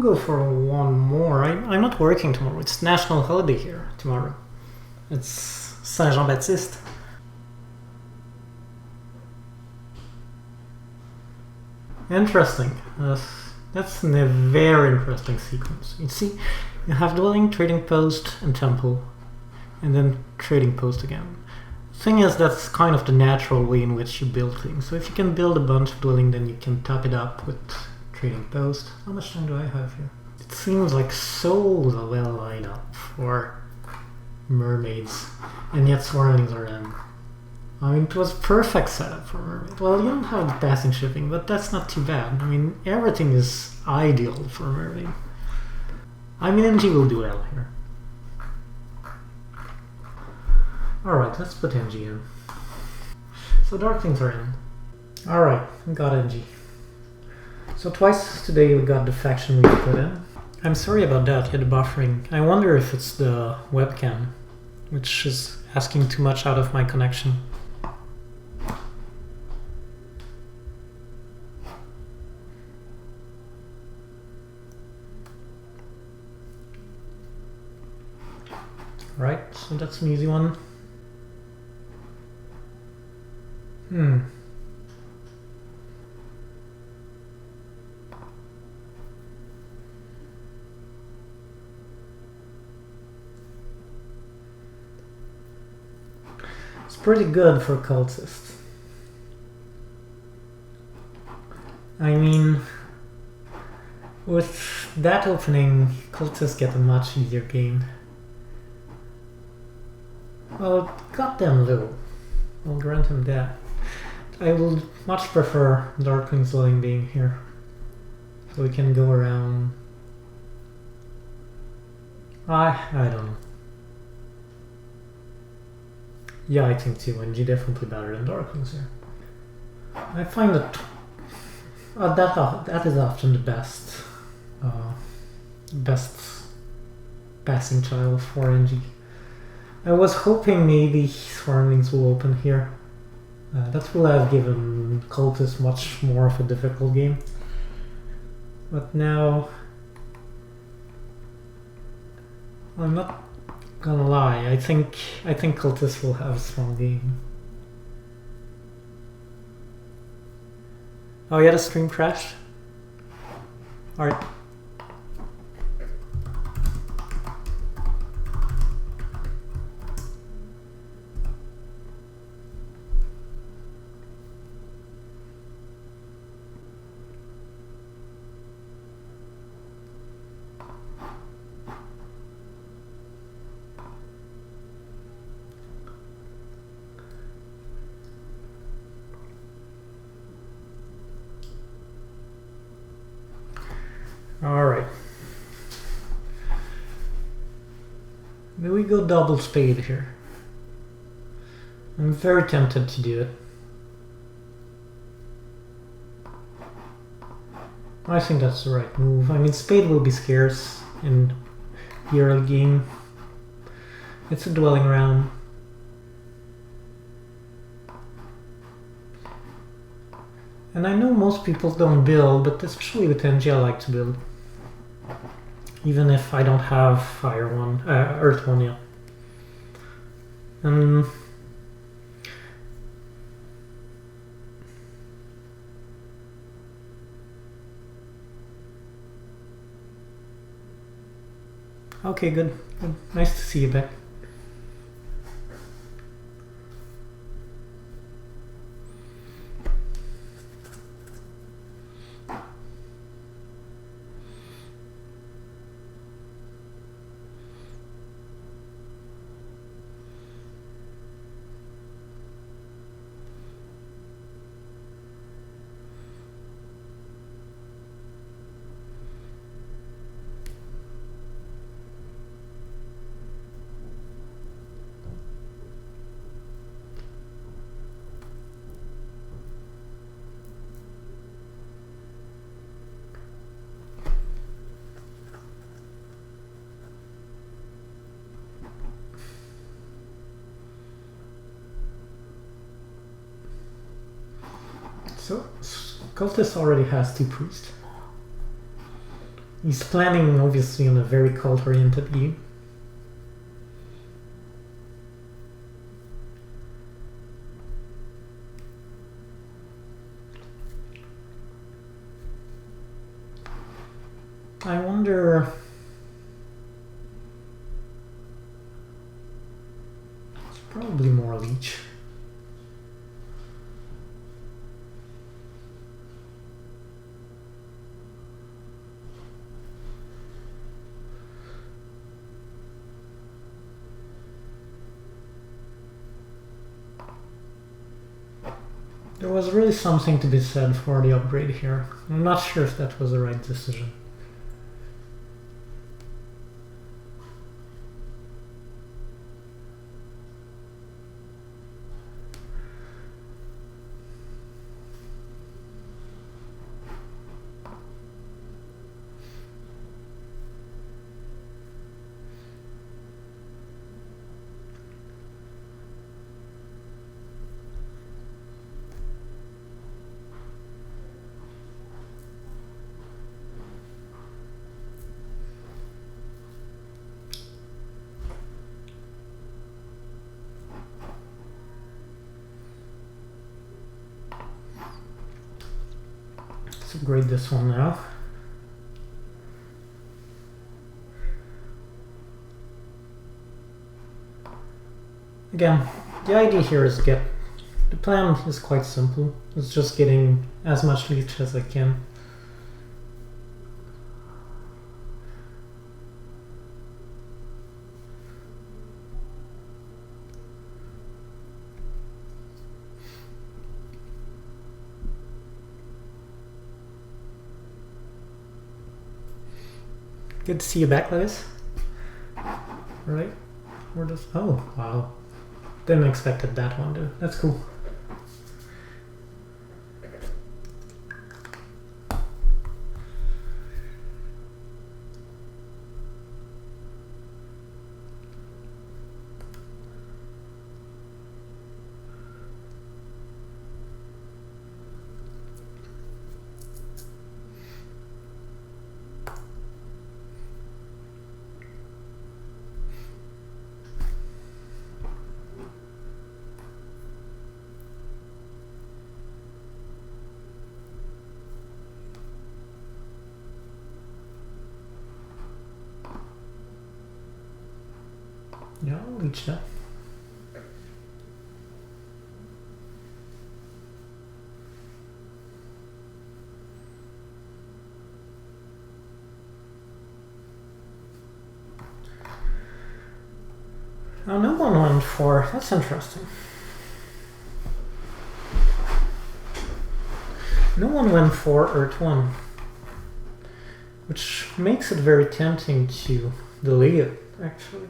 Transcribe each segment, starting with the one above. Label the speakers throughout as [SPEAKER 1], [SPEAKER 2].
[SPEAKER 1] could go for one more. I'm not working tomorrow. It's national holiday here tomorrow. It's Saint Jean-Baptiste. Interesting. That's a very interesting sequence. You see, you have dwelling, trading post, and temple, and then trading post again. The thing is, that's kind of the natural way in which you build things. So if you can build a bunch of dwelling, then you can top it up with trading post. How much time do I have here? It seems like so well lined up for mermaids, and yet swarmlings are in. I mean, it was perfect setup for mermaid. Well, you don't have the passing shipping, but that's not too bad. I mean, everything is ideal for mermaid. I mean, NG will do well here. Alright, let's put NG in. So Darklings are in. Alright, we got NG. So twice today we got the faction we put in. I'm sorry about that, the buffering. I wonder if it's the webcam, which is asking too much out of my connection. Right, so that's an easy one. It's pretty good for cultists. I mean, with that opening, cultists get a much easier game. Well, it got them low. I'll grant him that. I will much prefer Darkling's Dwelling being here. So we can go around. I don't know. Yeah, I think 2NG definitely better than Darklings here. I find that that is often the best passing child for NG. I was hoping maybe Swarmlings will open here. That will have given Cultists much more of a difficult game. But now, I'm not gonna lie, I think Cultists will have a small game. Oh yeah, the stream crashed? Alright. Alright. Do we go double spade here? I'm very tempted to do it. I think that's the right move. I mean, spade will be scarce in the early game. It's a dwelling round. And I know most people don't build, but especially with NG I like to build. Even if I don't have Earth 1 yet. Okay, good. Nice to see you back. So, Cultist already has 2 priests. He's planning, obviously, on a very cult-oriented view. I wonder... It's probably more leech. There was really something to be said for the upgrade here. I'm not sure if that was the right decision. Let's upgrade this one now. Again, the idea here is the plan is quite simple. It's just getting as much leech as I can. Good to see you back, Lewis. Right? Where does... Oh, wow. Didn't expect that one, dude. That's cool. Yeah, I'll reach that. Oh, no one went for... That's interesting. No one went for Earth 1. Which makes it very tempting to delay it, actually.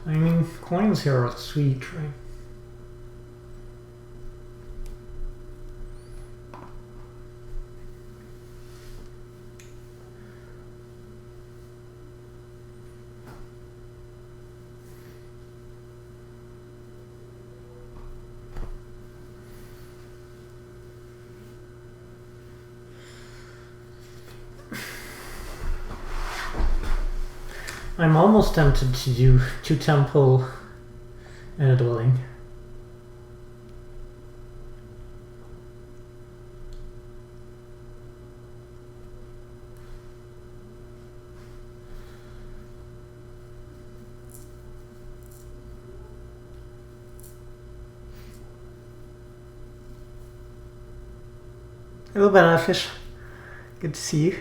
[SPEAKER 1] I mean, coins here are sweet, right? I'm almost tempted to do 2 temple and a dwelling. Hello, banana fish. Good to see you.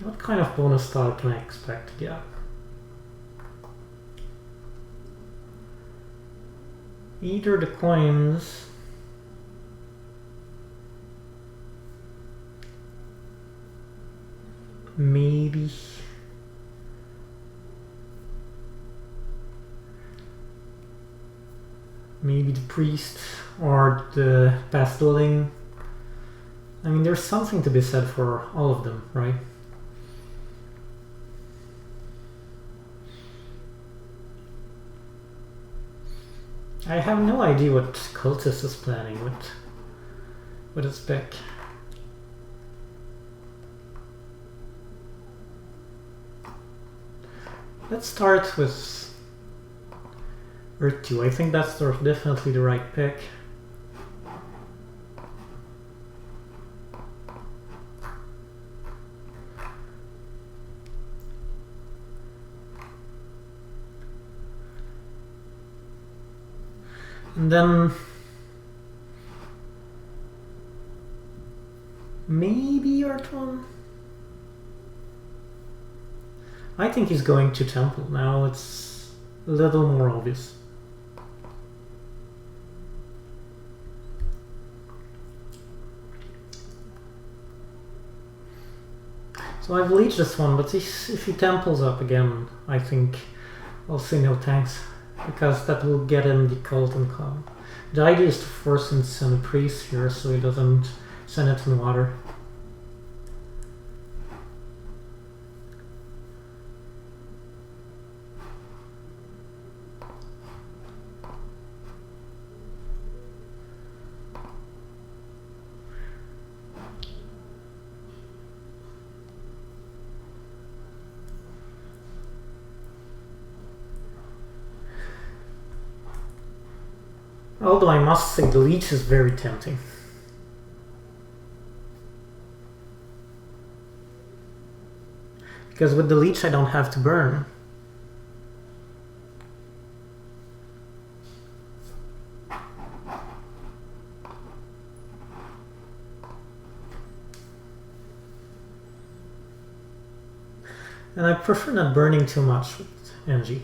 [SPEAKER 1] What kind of bonus style can I expect to get? Either the coins... maybe the priest or the path dwelling. I mean, there's something to be said for all of them, right? I have no idea what Cultist is planning with his pick. Let's start with Earth 2. I think that's definitely the right pick. And then maybe Earth 1? I think he's going to Temple. Now it's a little more obvious. So I've leached this one, but if he Temples up again, I think I'll say no thanks, because that will get him the Cult and Calm. The idea is to force him to send a priest here so he doesn't send it in water. Although I must say the leech is very tempting. Because with the leech I don't have to burn. And I prefer not burning too much with NG.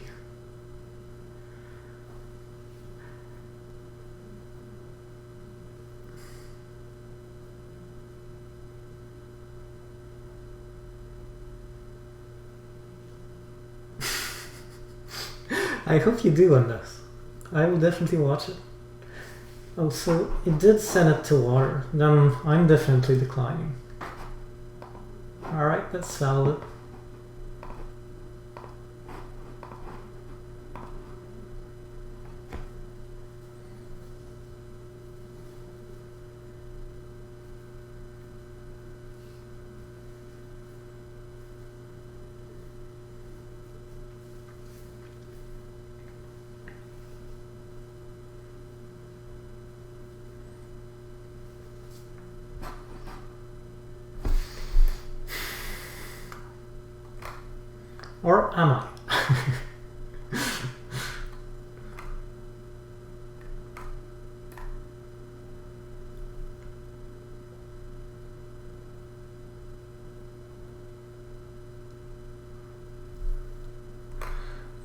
[SPEAKER 1] I hope you do on this. I will definitely watch it. Oh, so it did send it to water. Then I'm definitely declining. Alright, that's solid. Or am I?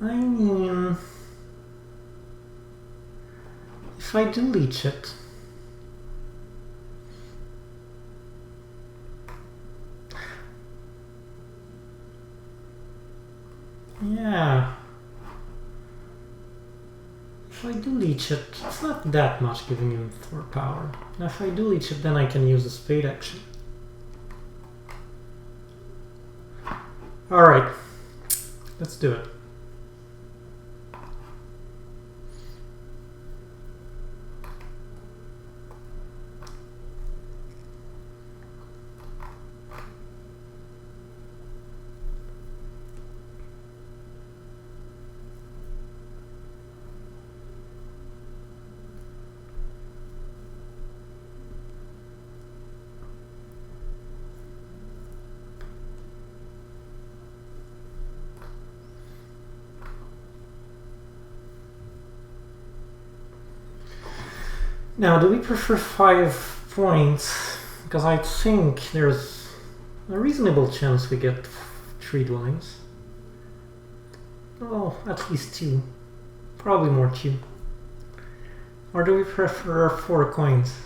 [SPEAKER 1] I mean, if I do leech it, yeah, if I do leech it, it's not that much giving him 4 power. And if I do leech it, then I can use the spade action. Alright, let's do it. Now, do we prefer 5 points? Because I think there's a reasonable chance we get 3 dwellings. Oh, at least 2. Probably more 2. Or do we prefer 4 coins?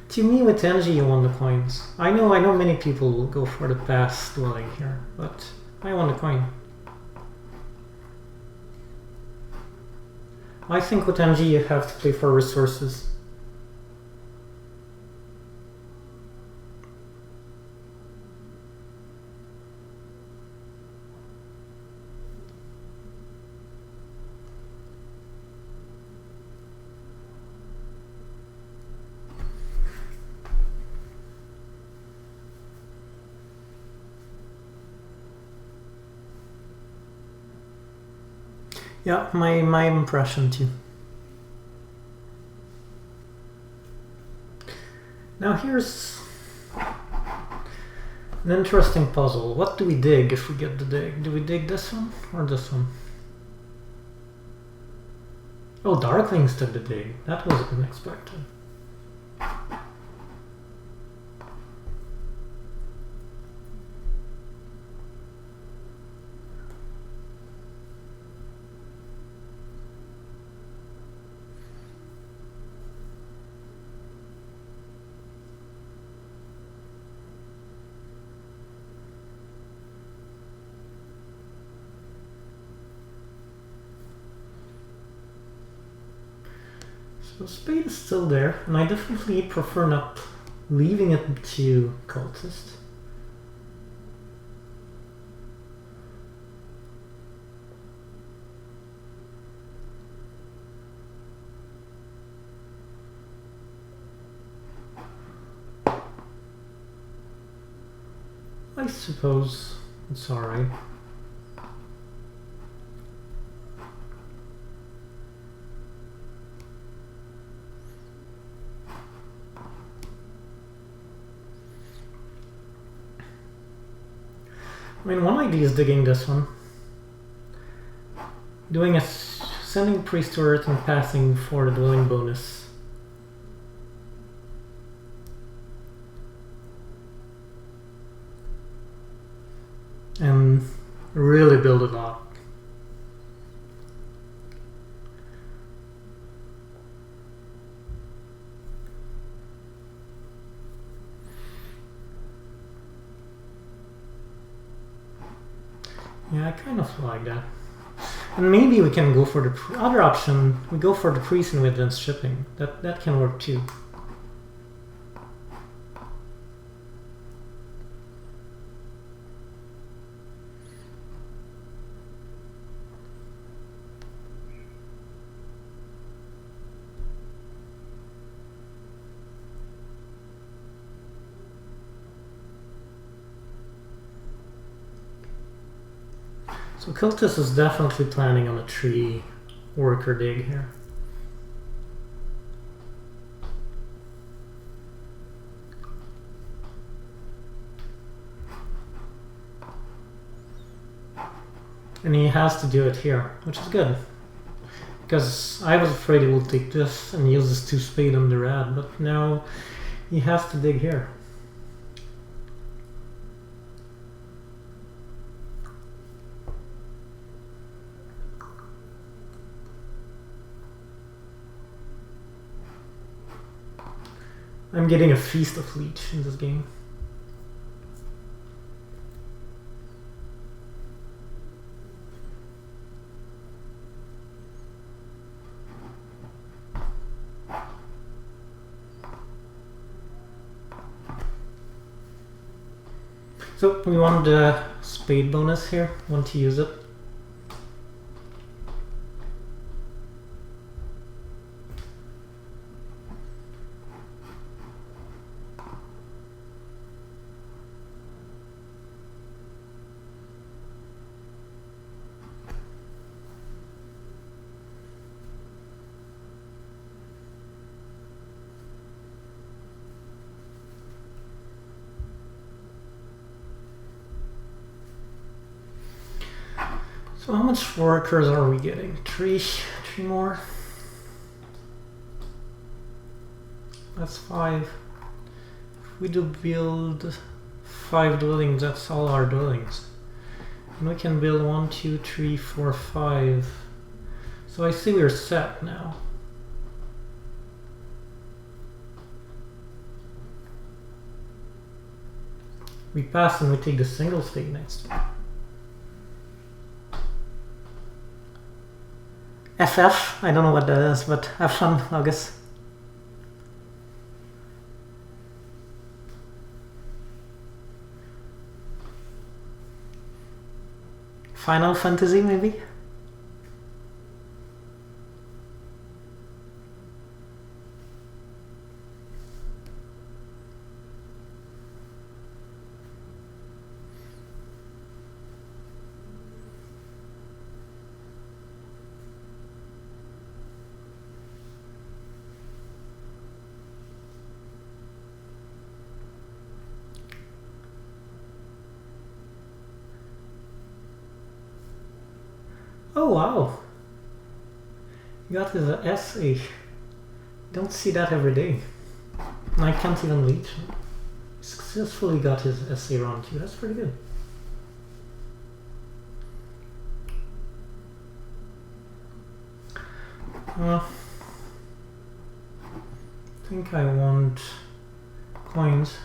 [SPEAKER 1] To me, with energy, you want the coins. I know many people will go for the pass dwelling here, but I want the coin. I think with energy you have to play for resources. Yeah, my impression too. Now here's an interesting puzzle. What do we dig if we get the dig? Do we dig this one or this one? Oh, Darklings took the dig. That was unexpected. So spade is still there, and I definitely prefer not leaving it to cultist. I suppose it's alright. I mean, one idea is digging this one. Doing a sending priest to earth and passing for the dwelling bonus. And really build it up. Yeah, I kind of like that. And maybe we can go for the other option. We go for the priest and we advance shipping. That can work too. So Cultist is definitely planning on a tree worker dig here. And he has to do it here, which is good. Because I was afraid he would take this and use this 2 spade on the red, but now he has to dig here. I'm getting a feast of leech in this game. So we want the spade bonus here, want to use it. So how much workers are we getting? Three more? That's 5. If we do build 5 dwellings, that's all our dwellings. And we can build 1, 2, 3, 4, 5. So I see we're set now. We pass and we take the single state next. FF, I don't know what that is, but have fun, August. Final Fantasy, maybe? Oh wow! Got his SA. Don't see that every day. I can't even reach him. Successfully got his SA round 2. That's pretty good. I think I want coins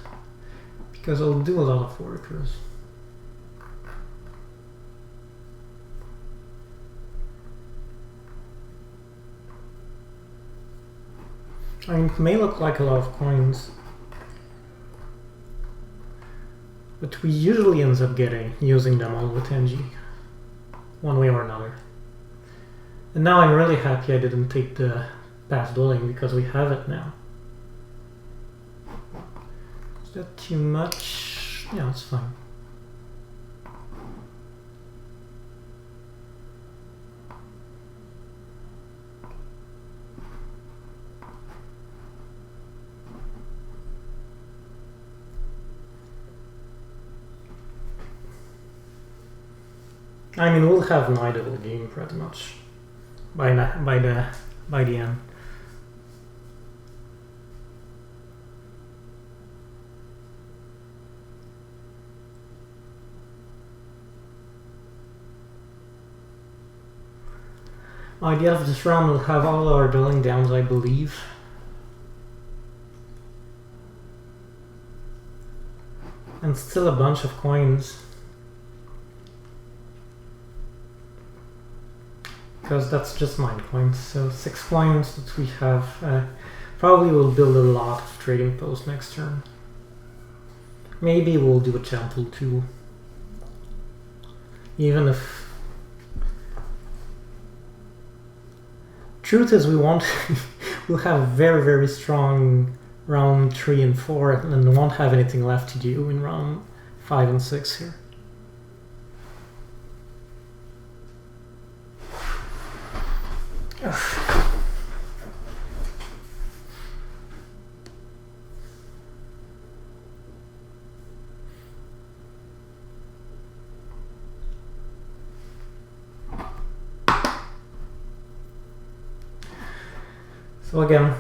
[SPEAKER 1] because I'll do a lot of workers. I mean, it may look like a lot of coins, but we usually end up using them all with NG, one way or another. And now I'm really happy I didn't take the past dwelling because we have it now. Is that too much? Yeah, it's fine. I mean, we'll have an idle game pretty much by the end. By the end of this round, we'll have all our dwelling downs, I believe. And still a bunch of coins. Because that's just 9 coins, so 6 coins that we have. Probably will build a lot of trading posts next turn. Maybe we'll do a temple too. Even if... Truth is we'll have very, very strong round 3 and 4 and won't have anything left to do in round 5 and 6 here. So again,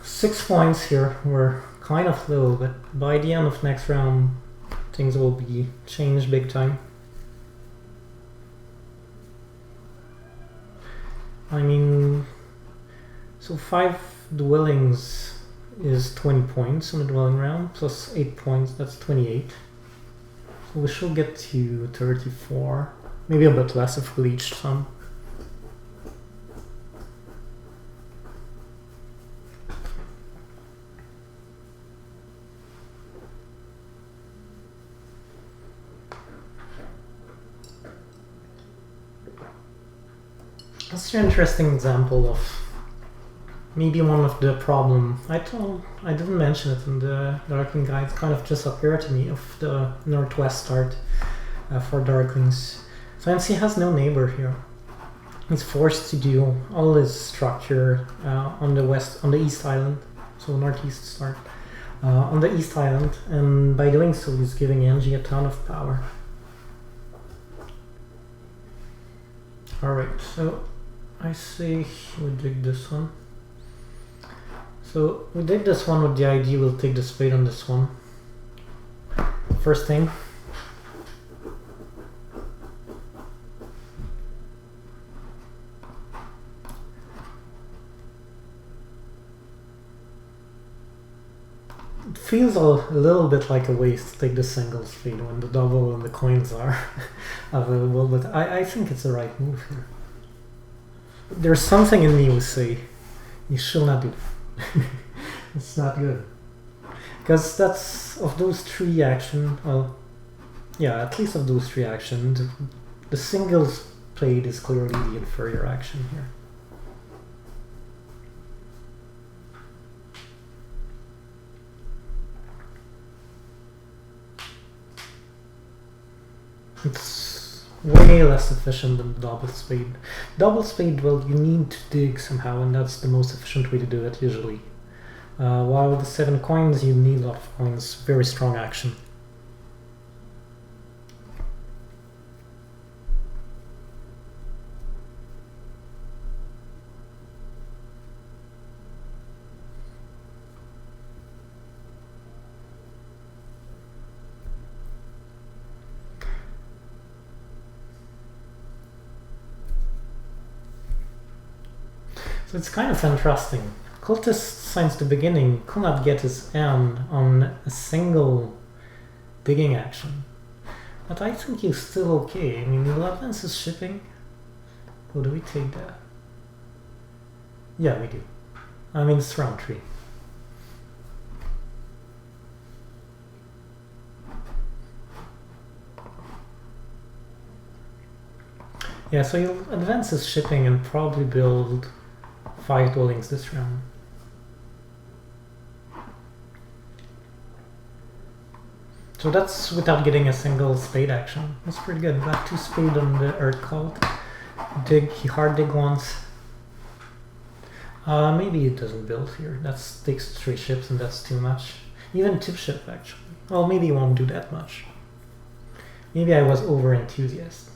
[SPEAKER 1] 6 points here. We're kind of low, but by the end of next round, things will be changed big time. I mean, so 5 dwellings is 20 points on the dwelling round, plus 8 points, that's 28. So we should get to 34, maybe a bit less if we reach some. That's an interesting example of maybe one of the problem. I didn't mention it in the Darkling guide. It kind of just appeared to me of the northwest start for Darklings. So NC has no neighbor here. He's forced to do all his structure on the east island, so northeast start on the east island, and by doing so, he's giving Angie a ton of power. All right, so. I say we dig this one. So we dig this one with the idea we'll take the spade on this one. First thing. feels a little bit like a waste to take the single spade when the double and the coins are available, but I think it's the right move here. There's something in me who say you should not do that. It's not good. Because that's, of those three actions, well, yeah, at least of those three actions, the singles played is clearly the inferior action here. It's way less efficient than the double spade. Double spade, well, you need to dig somehow, and that's the most efficient way to do it usually. While the 7 coins, you need a lot of coins, very strong action. So it's kind of interesting. Cultist, since the beginning, could not get his hand on a single digging action. But I think he's still okay. I mean, the Levens is shipping. Or do we take that? Yeah, we do. I mean, it's round 3. Yeah, so you'll advance his shipping and probably build 5 dwellings this round. So that's without getting a single spade action. That's pretty good. Got 2 spade on the earth cult. Dig, he hard dig once. Maybe it doesn't build here. That takes 3 ships and that's too much. Even tip ship actually. Well, maybe he won't do that much. Maybe I was over enthusiastic.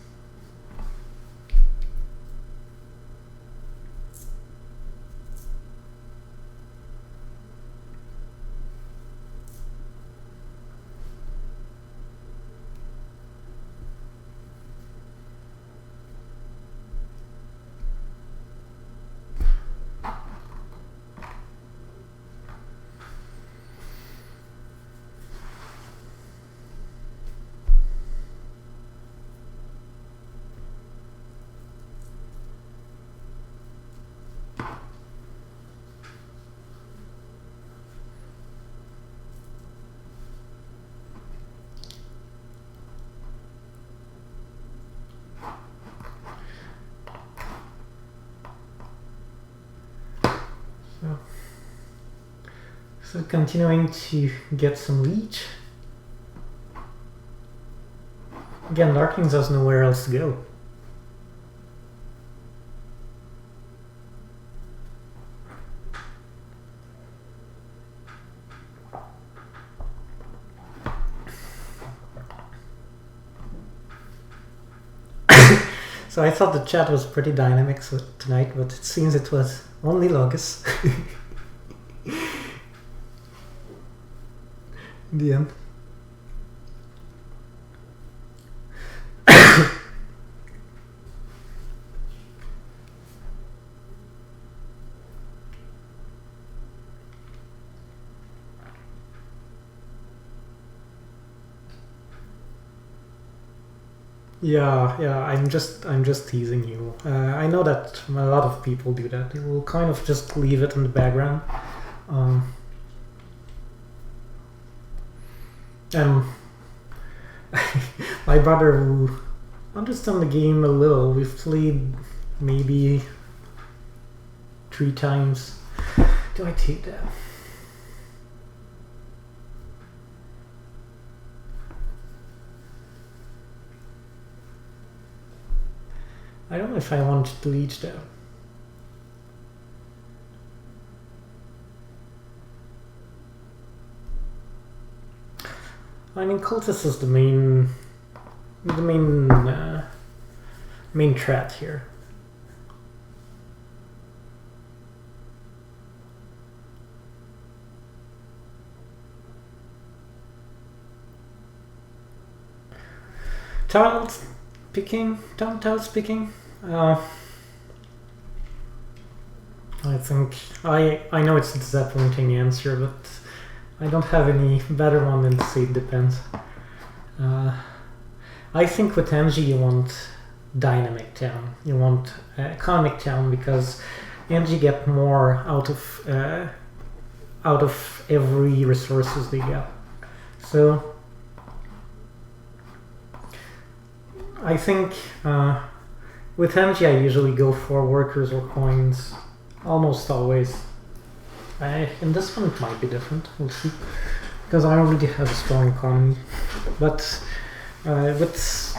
[SPEAKER 1] So continuing to get some leech. Again, Darklings has nowhere else to go. So I thought the chat was pretty dynamic tonight, but it seems it was only Logos. In the end. Yeah, I'm just teasing you. I know that a lot of people do that. They will kind of just leave it in the background. And my brother, who understands the game a little, we've played maybe 3 times. Do I take that? I don't know if I want to leech that. I mean, Cultist is the main threat here. Tiles picking. I think I know it's a disappointing answer, but I don't have any better one than to say it depends. I think with NG you want dynamic town. You want economic town because NG get more out of every resources they get. So I think with NG I usually go for workers or coins, almost always. In this one it might be different, we'll see, because I already have a strong economy. But with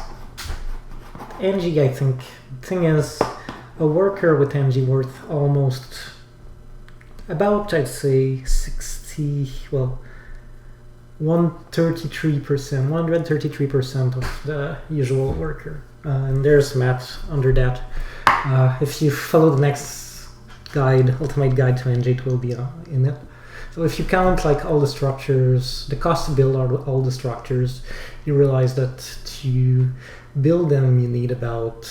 [SPEAKER 1] NG, I think the thing is, a worker with NG worth almost about, I'd say, 133% of the usual worker. And there's math under that. If you follow the next guide, ultimate guide to NG, it will be in it. So if you count like all the structures, the cost to build all the structures, you realize that to build them you need about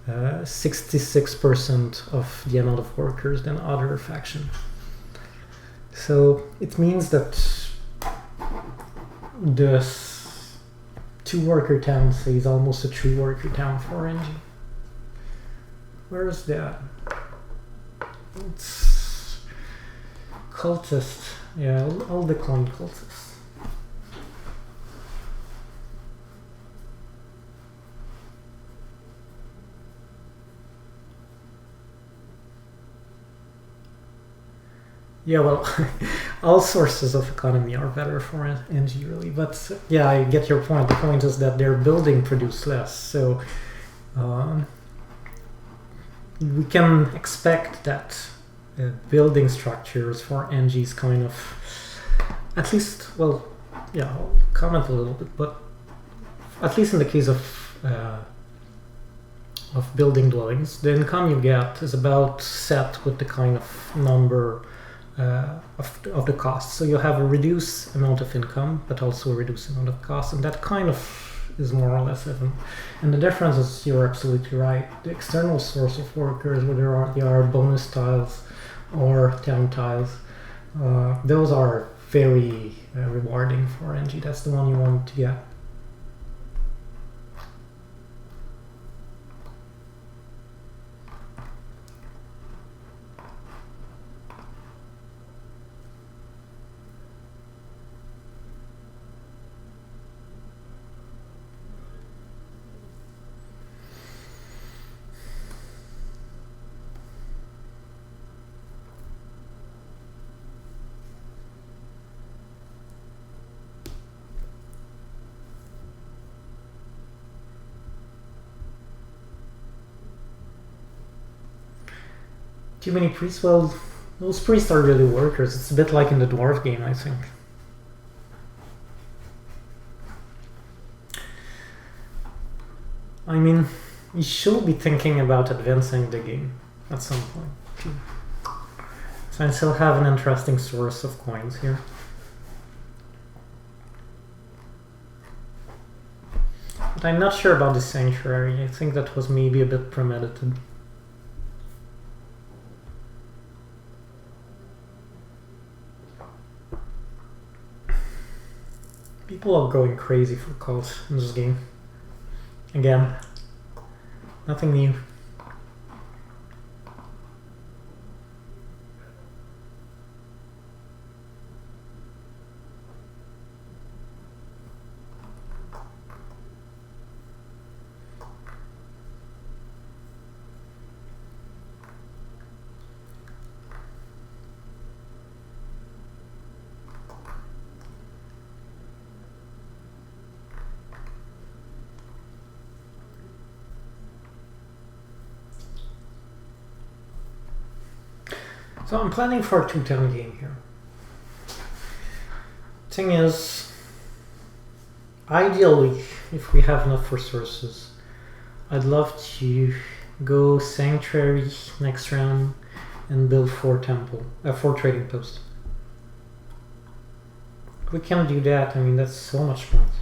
[SPEAKER 1] 66% of the amount of workers than other faction. So it means that the 2-worker town, say, is almost a 3-worker town for NG. Where's that? It's cultist. Yeah, I'll decline cultists. Yeah, well, all sources of economy are better for NG, really. But yeah, I get your point. The point is that their building produce less, so we can expect that building structures for NG is kind of, at least, well, yeah, I'll comment a little bit, but at least in the case of building dwellings, the income you get is about set with the kind of number of the cost. So you have a reduced amount of income, but also a reduced amount of cost, and that kind of is more or less even. And the difference is, you're absolutely right, the external source of workers, whether they are bonus tiles or town tiles, those are very rewarding for NG. That's the one you want to get. Too many priests? Well, those priests are really workers. It's a bit like in the dwarf game, I think. I mean, you should be thinking about advancing the game at some point. So I still have an interesting source of coins here. But I'm not sure about the sanctuary. I think that was maybe a bit premeditated. People are going crazy for cults in this game. Again, nothing new. So I'm planning for a 2-turn game here. Thing is, ideally, if we have enough resources, I'd love to go Sanctuary next round and build 4 trading posts. If we can do that, I mean, that's so much points.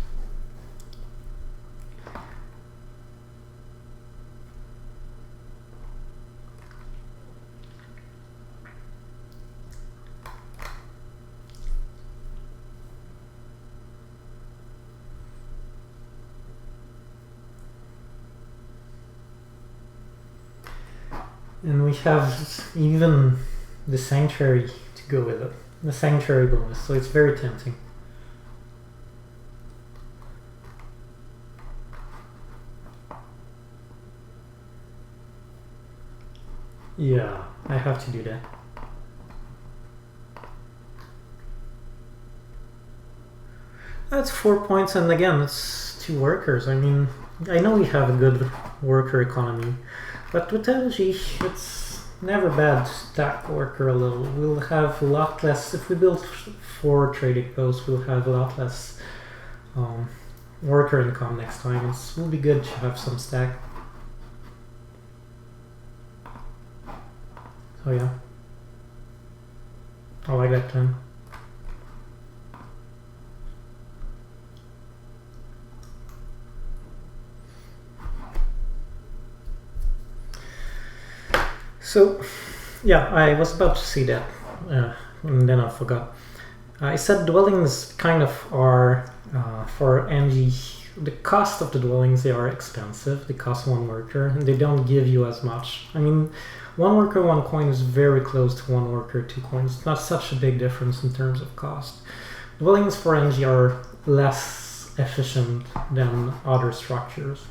[SPEAKER 1] And we have even the Sanctuary to go with it. The Sanctuary bonus, so it's very tempting. Yeah, I have to do that. That's 4 points, and again, it's 2 workers. I mean, I know we have a good worker economy, but with energy, it's never bad to stack worker a little. We'll have a lot less, if we build 4 trading posts, we'll have a lot less worker income next time. It will be good to have some stack. Oh yeah. I like that plan. So, yeah, I was about to say that, and then I forgot. I said dwellings kind of are, for NG, the cost of the dwellings, they are expensive. They cost 1 worker, and they don't give you as much. I mean, 1 worker, 1 coin is very close to 1 worker, 2 coins. It's not such a big difference in terms of cost. Dwellings for NG are less efficient than other structures.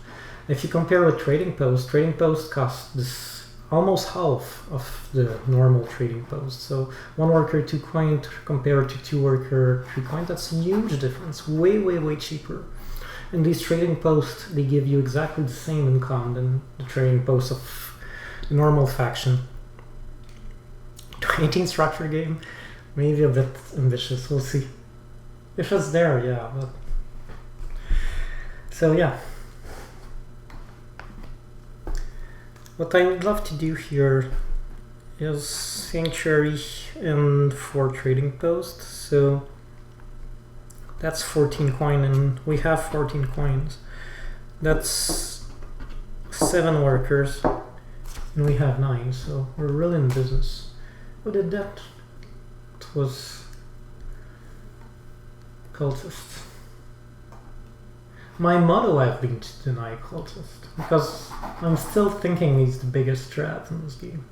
[SPEAKER 1] If you compare with trading posts cost this almost half of the normal trading post. So 1 worker, 2 coin compared to 2 worker, 3 coin, that's a huge difference. Way, way, way cheaper. And these trading posts, they give you exactly the same income than the trading posts of the normal faction. 18 structure game, maybe a bit ambitious, we'll see. If it's there, yeah. But... So yeah. What I would love to do here is Sanctuary and 4 trading posts. So that's 14 coin, and we have 14 coins. That's 7 workers, and we have 9, so we're really in business. Who did that? It was cultist. My motto have been to deny cultist, because I'm still thinking he's the biggest threat in this game.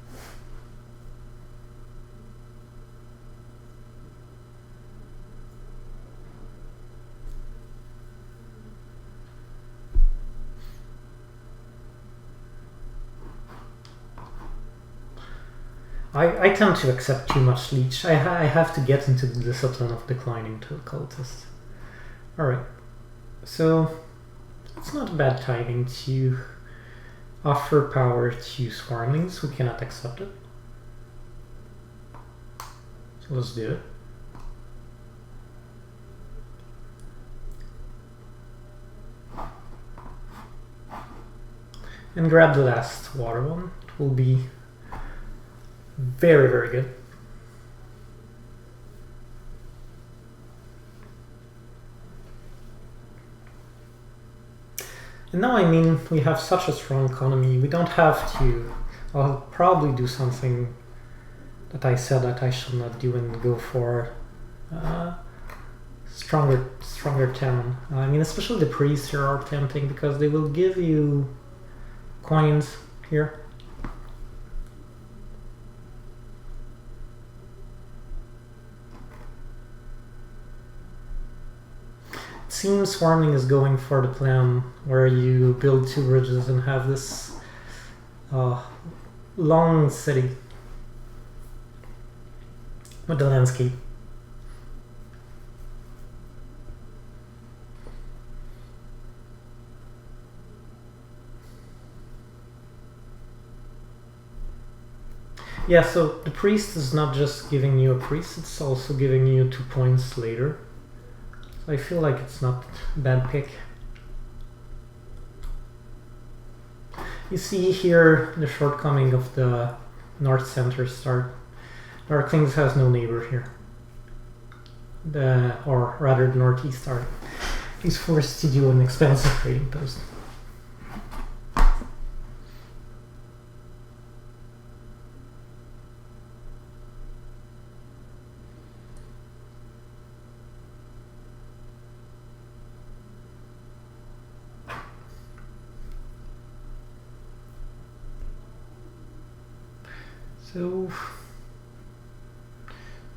[SPEAKER 1] I tend to accept too much leech. I have to get into the discipline of declining to a cultist. Alright, so it's not bad timing to offer power to swarmlings who cannot accept it. So let's do it. And grab the last water one. It will be very, very good. And now, I mean, we have such a strong economy, we don't have to... I'll probably do something that I said that I should not do and go for stronger town. I mean, especially the priests here are tempting because they will give you coins here. Seems Swarming is going for the plan where you build 2 bridges and have this long city with the landscape. Yeah, so the priest is not just giving you a priest, it's also giving you 2 points later. I feel like it's not a bad pick. You see here the shortcoming of the north center start. Darklings has no neighbor here. Or rather the northeast start. He's forced to do an expensive trading post. So,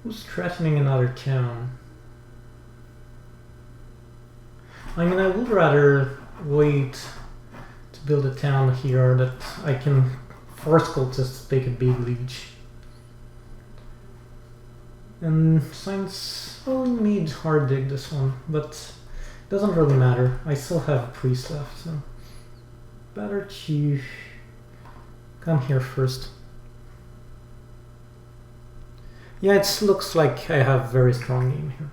[SPEAKER 1] who's threatening another town? I mean, I would rather wait to build a town here that I can force cultists to take a big leech. And science will need hard dig this one, but it doesn't really matter. I still have a priest left, so better to come here first. Yeah, it looks like I have very strong game here.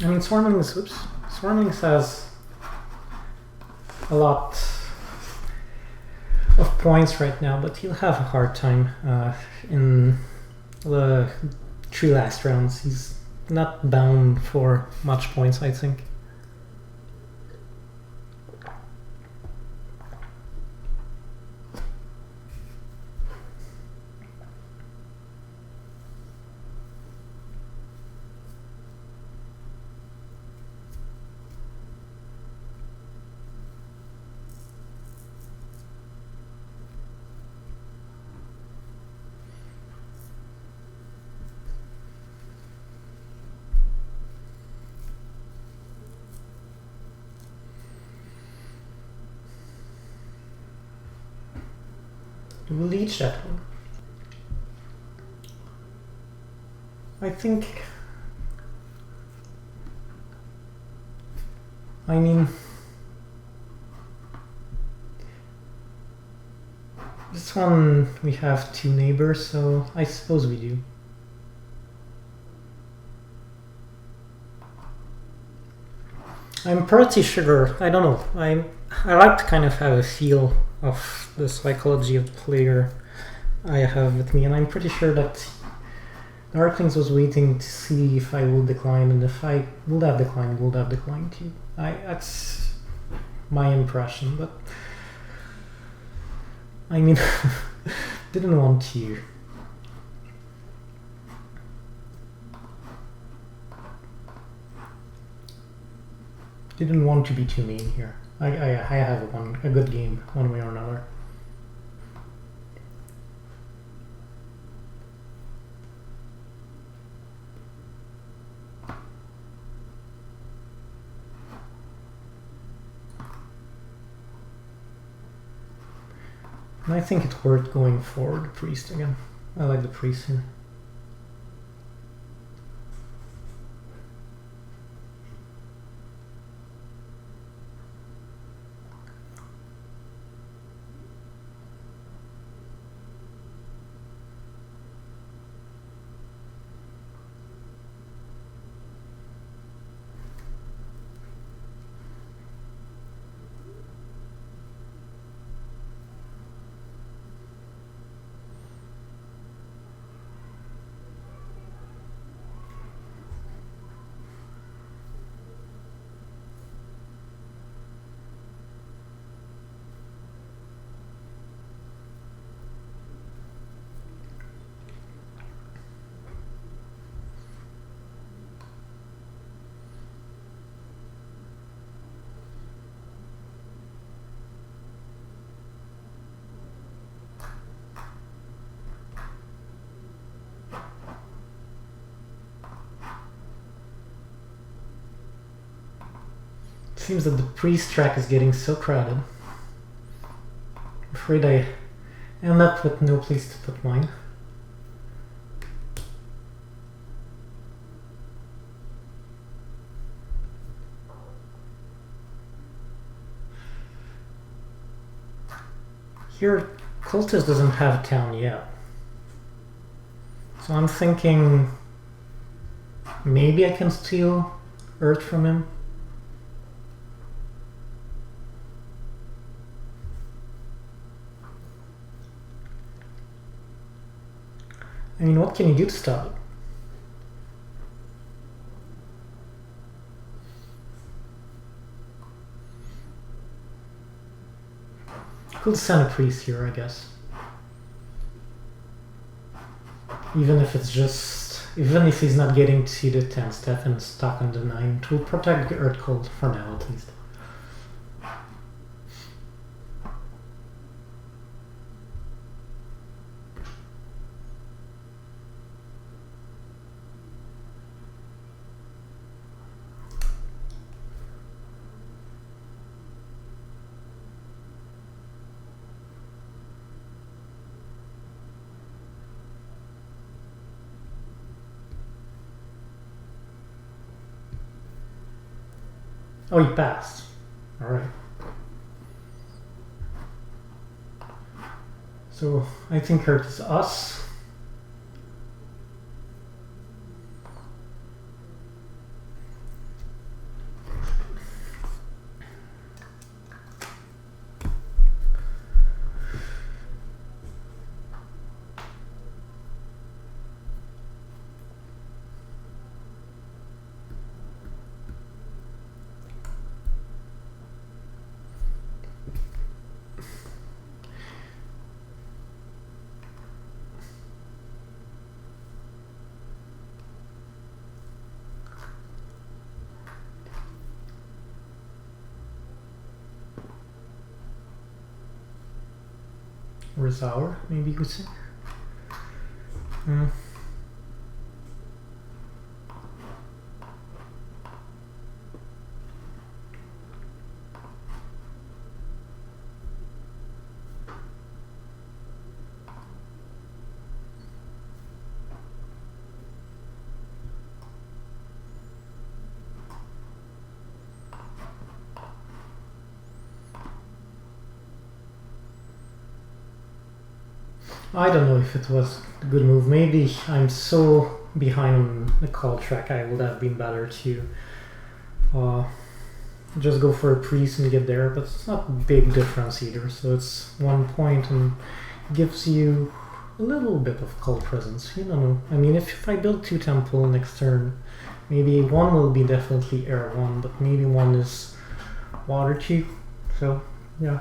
[SPEAKER 1] I mean, Swarmlings has a lot of points right now, but he'll have a hard time in the 3 last rounds. He's not bound for much points, I think. We'll leech that one. I think... I mean... This one we have 2 neighbors, so I suppose we do. I'm pretty sure, I don't know, I like to kind of have a feel of the psychology of the player I have with me, and I'm pretty sure that Darklings was waiting to see if I will decline, and if I would have declined too. That's my impression, but I mean, didn't want to. Didn't want to be too mean here. I have a good game, one way or another. And I think it's worth going for the priest again. I like the priest here. Seems that the priest track is getting so crowded. I'm afraid I end up with no place to put mine. Here, Cultist doesn't have a town yet. So I'm thinking maybe I can steal Earth from him. I mean, what can you do to stop it? Could send a priest here, I guess. Even if he's not getting to the 10 step and stuck on the 9, it will protect the Earth Cult for now, at least. Oh, he passed. Alright. So I think Hurt is us. Resour, maybe you could say. I don't know if it was a good move. Maybe I'm so behind on the call track, I would have been better to just go for a priest and get there, but it's not a big difference either, so it's 1 point and gives you a little bit of call presence. You don't know. I mean, if I build 2 temple next turn, maybe 1 will be definitely air 1, but maybe 1 is water 2, so yeah.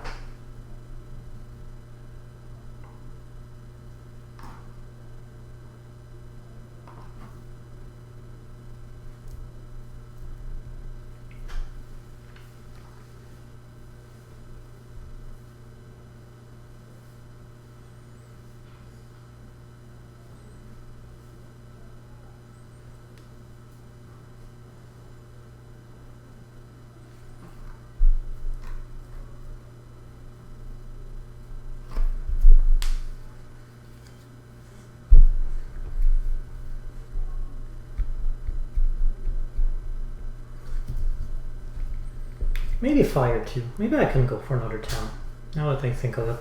[SPEAKER 1] Maybe fire too. Maybe I can go for another town. Now that I think of it.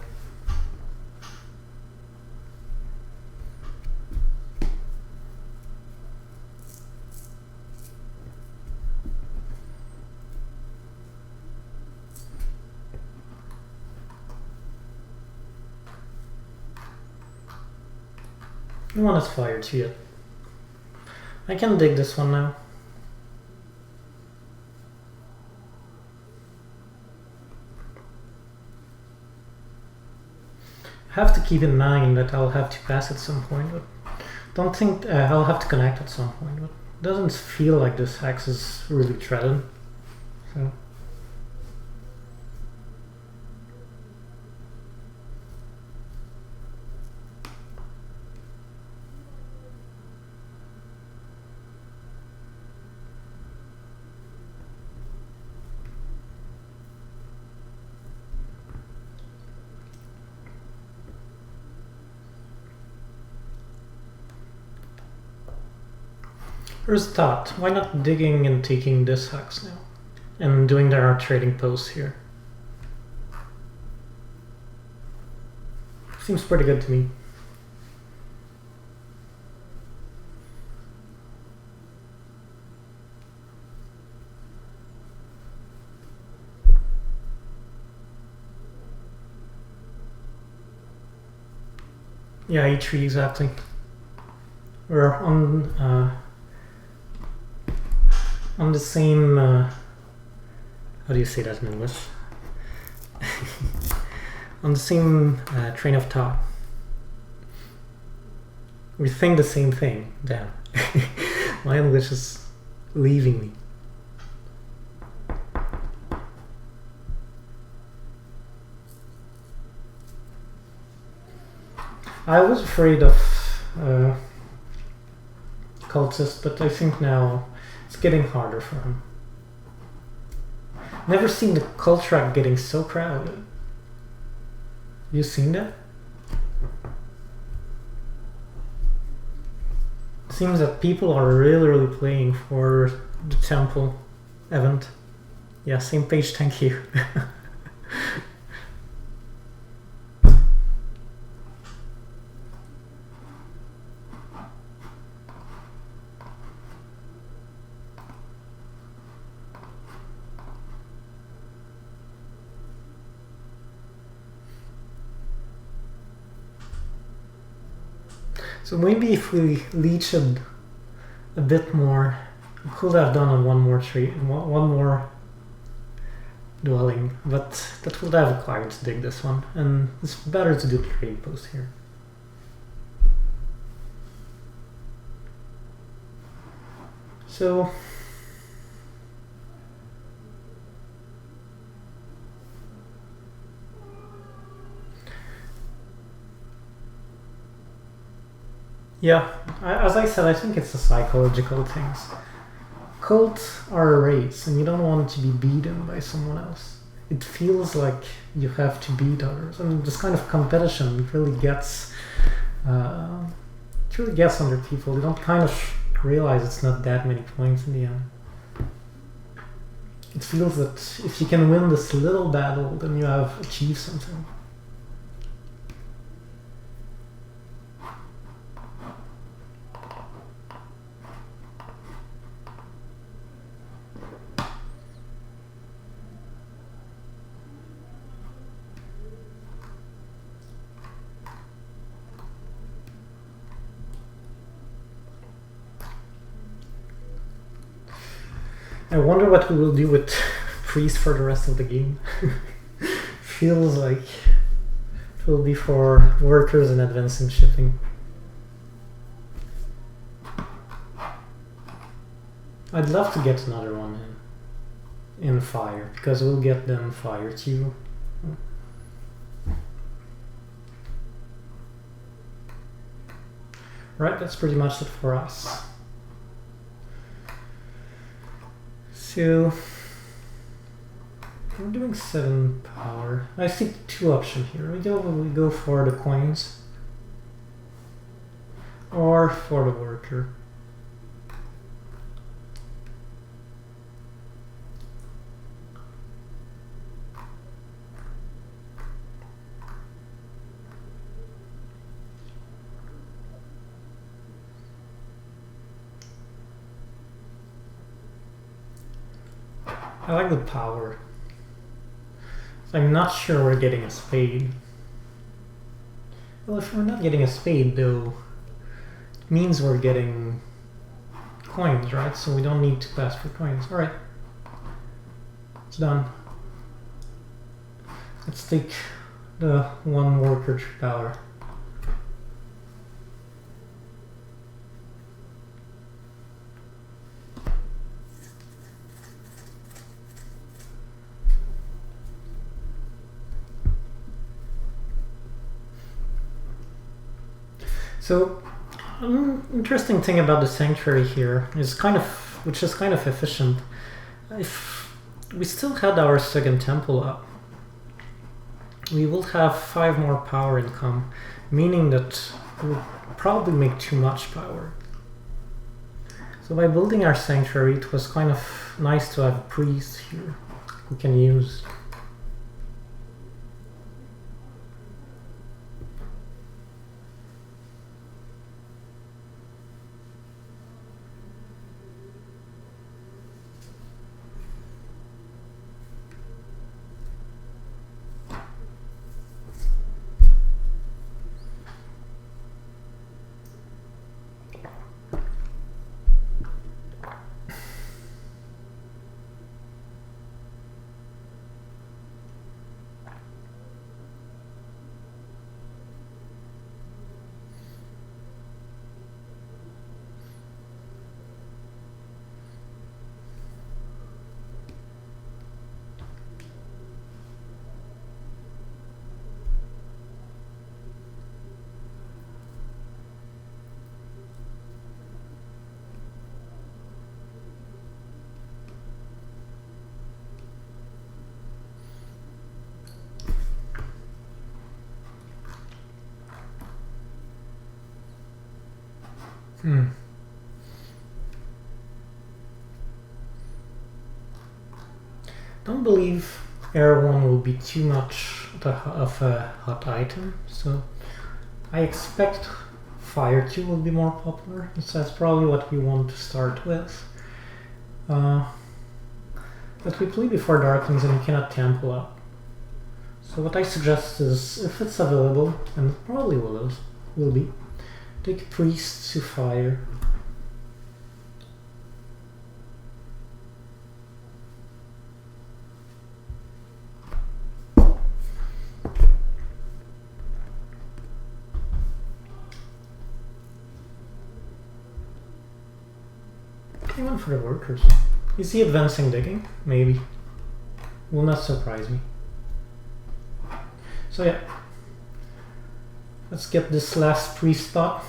[SPEAKER 1] No one has fired too yet. I can dig this one now. Have to keep in mind that I'll have to pass at some point, but don't think I'll have to connect at some point, but it doesn't feel like this hex is really threatened. So first thought, why not digging and taking this hex now? And doing their trading post here. Seems pretty good to me. Yeah, E3 exactly. We're on the same, how do you say that in English? On the same train of thought. We think the same thing. Damn. My English is leaving me. I was afraid of cultists, but I think now it's getting harder for him. Never seen the cult track getting so crowded. You seen that? Seems that people are really playing for the temple event. Yeah, same page, thank you. So maybe if we leached a bit more, we could have done one more tree, one more dwelling, but that would have required to dig this one, and it's better to do the trading post here. So yeah, as I said, I think it's a psychological thing. Cults are a race, and you don't want to be beaten by someone else. It feels like you have to beat others, and this kind of competition really gets under people. They don't kind of realize it's not that many points in the end. It feels that if you can win this little battle, then you have achieved something. I wonder what we will do with Priest for the rest of the game. Feels like it will be for workers and advancing shipping. I'd love to get another one in fire, because we'll get them fire too. Right, that's pretty much it for us. So we're doing 7 power. I see 2 options here. We go for the coins or for the worker. I like the power. So I'm not sure we're getting a spade. Well, if we're not getting a spade, though, it means we're getting coins, right? So we don't need to pass for coins. Alright. It's done. Let's take the 1 worker power. So, an interesting thing about the sanctuary here is which is kind of efficient. If we still had our second temple up, we will have 5 more power income, meaning that we'll probably make too much power. So by building our sanctuary, it was kind of nice to have a priest here we can use. don't believe Air 1 will be too much of a hot item, so I expect Fire 2 will be more popular, so that's probably what we want to start with. But we play before Darklings and we cannot temple up. So what I suggest is, if it's available, and it probably will be, take Priest to Fire. I went for the workers. Is he advancing digging? Maybe. Will not surprise me. So yeah. Let's get this last priest spot.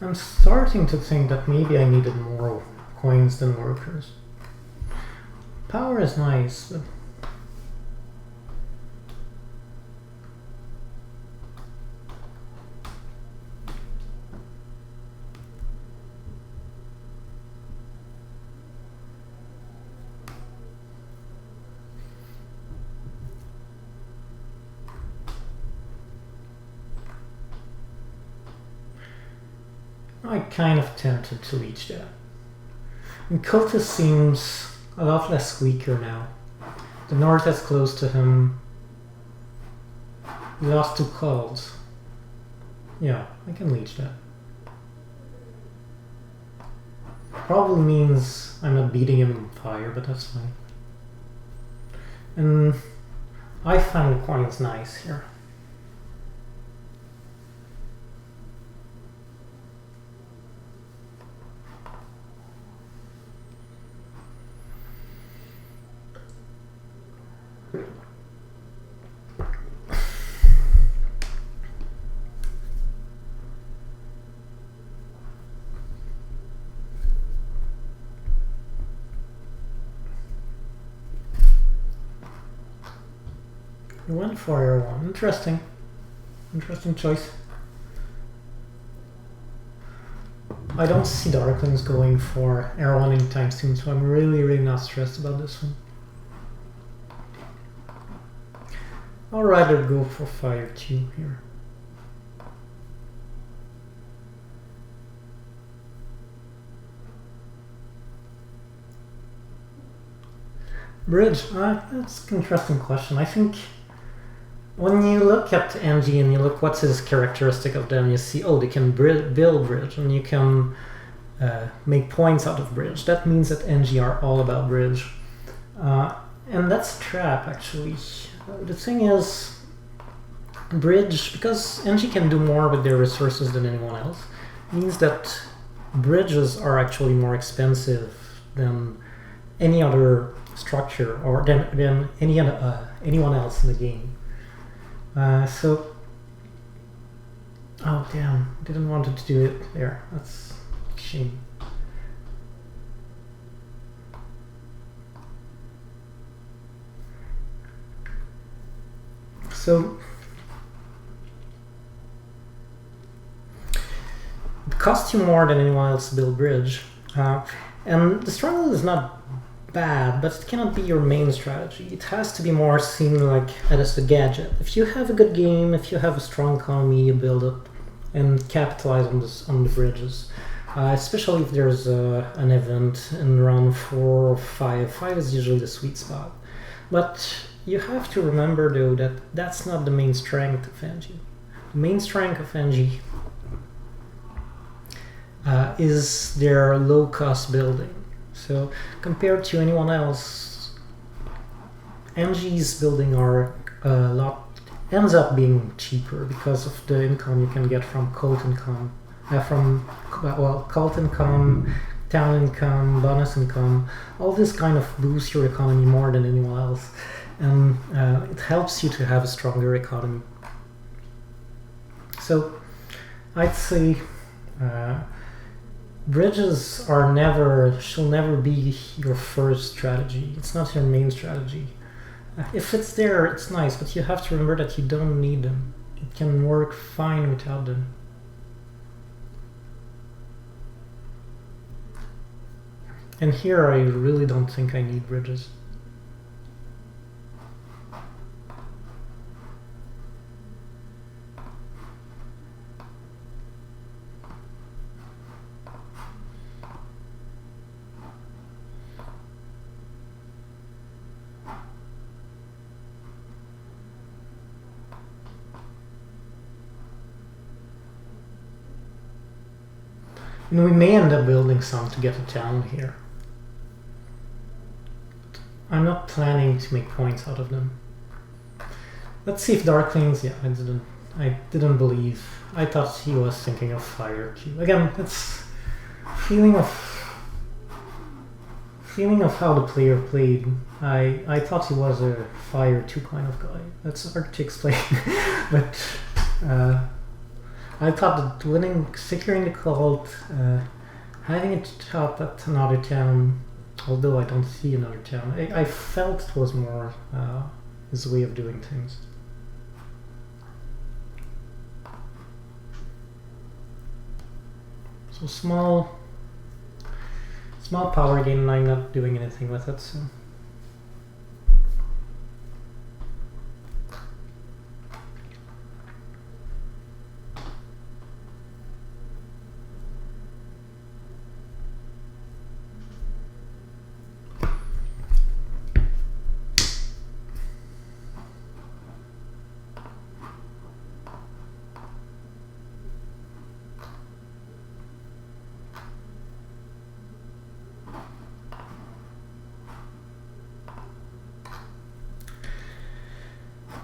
[SPEAKER 1] I'm starting to think that maybe I needed more coins than workers. Power is nice, but I kind of tempted to reach that. And Cultist seems a lot less weaker now. The north is close to him. We lost 2 calls. Yeah, I can reach that. Probably means I'm not beating him in fire, but that's fine. And I find the coins nice here. You went for Air 1. Interesting. Interesting choice. I don't see Darklings going for Air 1 anytime soon, so I'm really not stressed about this one. I'll rather go for Fire 2 here. Bridge, that's an interesting question. I think when you look at NG and you look what's his characteristic of them, you see, oh, they can build bridge and you can make points out of bridge. That means that NG are all about bridge. And that's a trap, actually. The thing is, bridge, because NG can do more with their resources than anyone else, means that bridges are actually more expensive than any other structure or than anyone else in the game. So, oh damn, didn't want to do it there. That's a shame. So, it costs you more than anyone else to build bridge, and the struggle is not bad, but it cannot be your main strategy. It has to be more seen like as a gadget. If you have a good game, if you have a strong economy, you build up and capitalize on the bridges. Especially if there's an event in round 4 or 5. 5 is usually the sweet spot. But you have to remember though that that's not the main strength of NG. The main strength of NG is their low-cost building. So compared to anyone else, NG's building are ends up being cheaper because of the income you can get from cult income, cult income, town income, bonus income. All this kind of boosts your economy more than anyone else, and it helps you to have a stronger economy. So I'd say bridges should never be your first strategy. It's not your main strategy. If it's there, it's nice, but you have to remember that you don't need them. It can work fine without them. And here I really don't think I need bridges. And we may end up building some to get a town here. I'm not planning to make points out of them. Let's see if Darklings. Yeah, I didn't believe. I thought he was thinking of Fire Q. Again, it's feeling of how the player played. I thought he was a Fire 2 kind of guy. That's hard to explain, but I thought that securing the cult, having it top at another town, although I don't see another town, I felt it was more his way of doing things. So small power gain, and I'm not doing anything with it. So.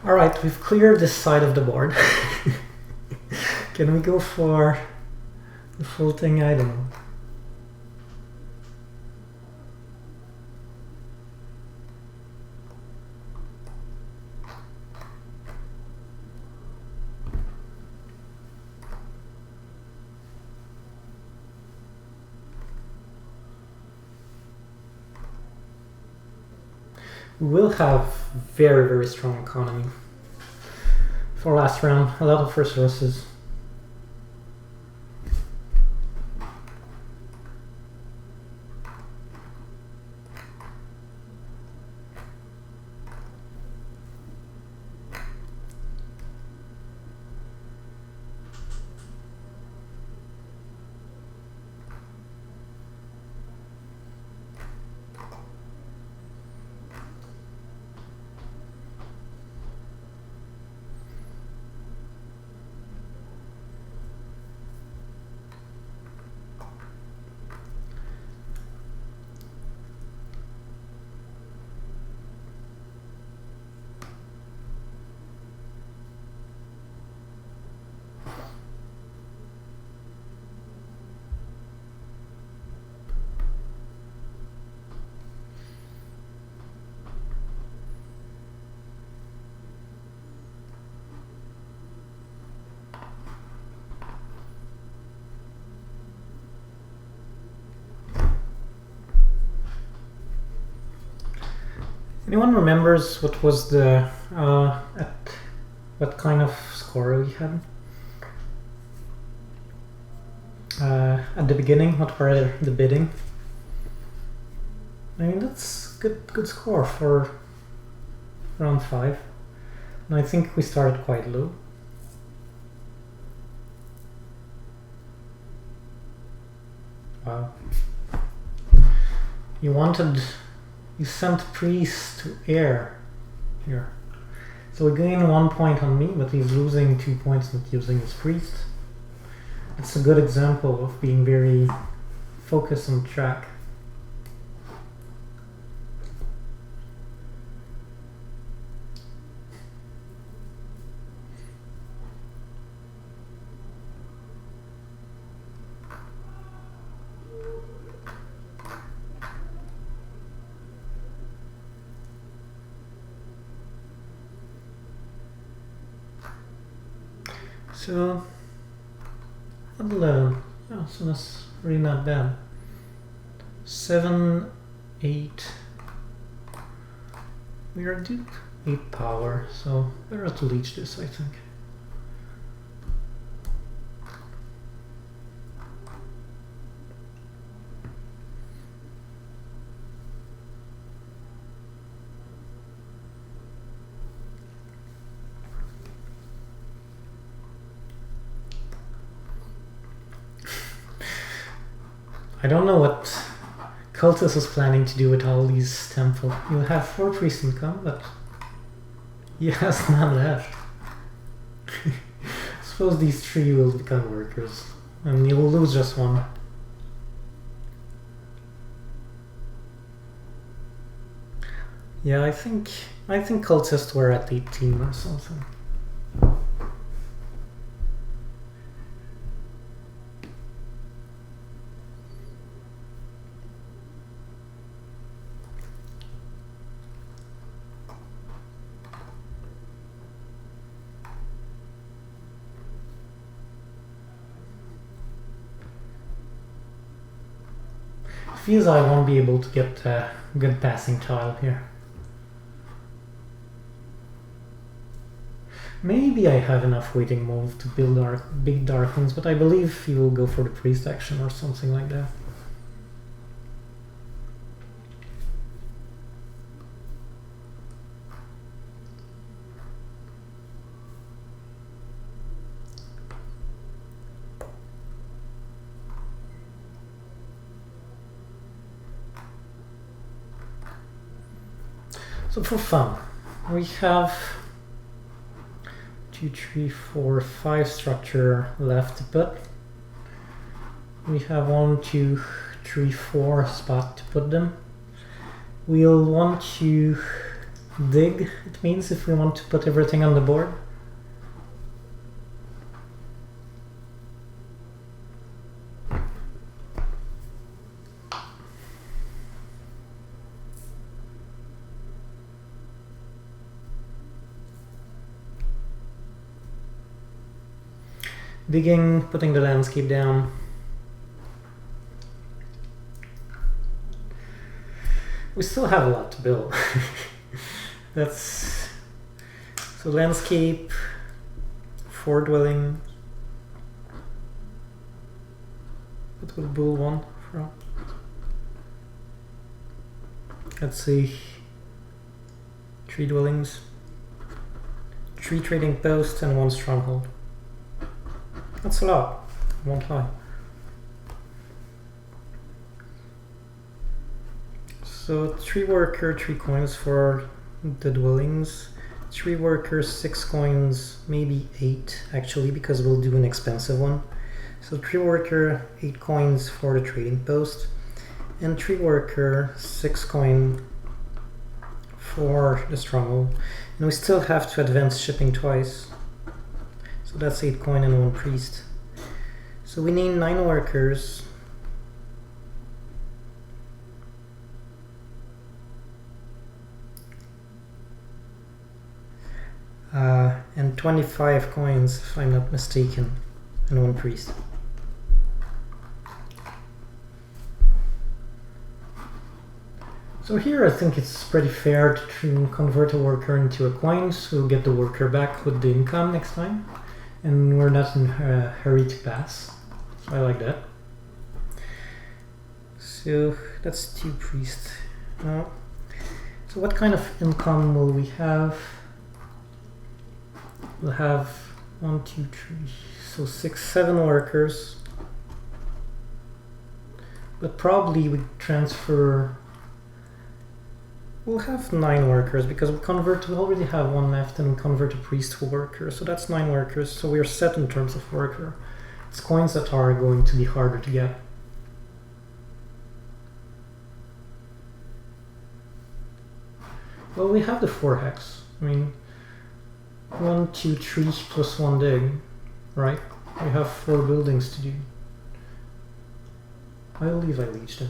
[SPEAKER 1] Alright, we've cleared this side of the board. Can we go for the full thing? I don't know. We will have very, very strong economy for last round. A lot of resources. Anyone remembers what was the what kind of score we had at the beginning? What were the bidding? I mean, that's good score for round 5, and I think we started quite low. Wow. You sent priest to air here. So we gain 1 point on me, but he's losing 2 points not using his priest. It's a good example of being very focused on track. So at 11, yeah, so that's really not bad. 7, 8. We are deep 8 power, so better to leech this, I think. I don't know what Cultist is planning to do with all these temples. You'll have 4 priests income, but he has none left. I suppose these 3 will become workers, and you'll lose just 1. Yeah, I think Cultists were at 18 or something. Feels I won't be able to get a good passing tile here. Maybe I have enough waiting move to build our big darklings, but I believe he will go for the priest action or something like that. So for fun, we have 2, 3, 4, 5 structure left to put. We have 1, 2, 3, 4 spot to put them. We'll want to dig, it means, if we want to put everything on the board. Digging, putting the landscape down. We still have a lot to build. That's so landscape, 4 dwelling. What will build 1 from? Let's see. 3 dwellings, 3 trading posts, and 1 stronghold. That's a lot, I won't lie. So 3 worker, 3 coins for the dwellings. 3 workers, 6 coins, maybe 8 actually, because we'll do an expensive one. So 3 worker, 8 coins for the trading post. And 3 worker, 6 coin for the stronghold. And we still have to advance shipping twice. So that's 8 coin and 1 priest. So we need 9 workers. And 25 coins, if I'm not mistaken, and 1 priest. So here I think it's pretty fair to convert a worker into a coin, so we'll get the worker back with the income next time. And we're not in a hurry to pass. So I like that. So that's 2 priests. So what kind of income will we have? We'll have 1, 2, 3, so 6, 7 workers. But probably we transfer. We'll have 9 workers because we already have 1 left, and we convert a priest to a worker. So that's 9 workers. So we're set in terms of worker. It's coins that are going to be harder to get. Well, we have the 4 hex. I mean, 1, 2, 3 plus 1 dig, right? We have 4 buildings to do. I believe I leached it.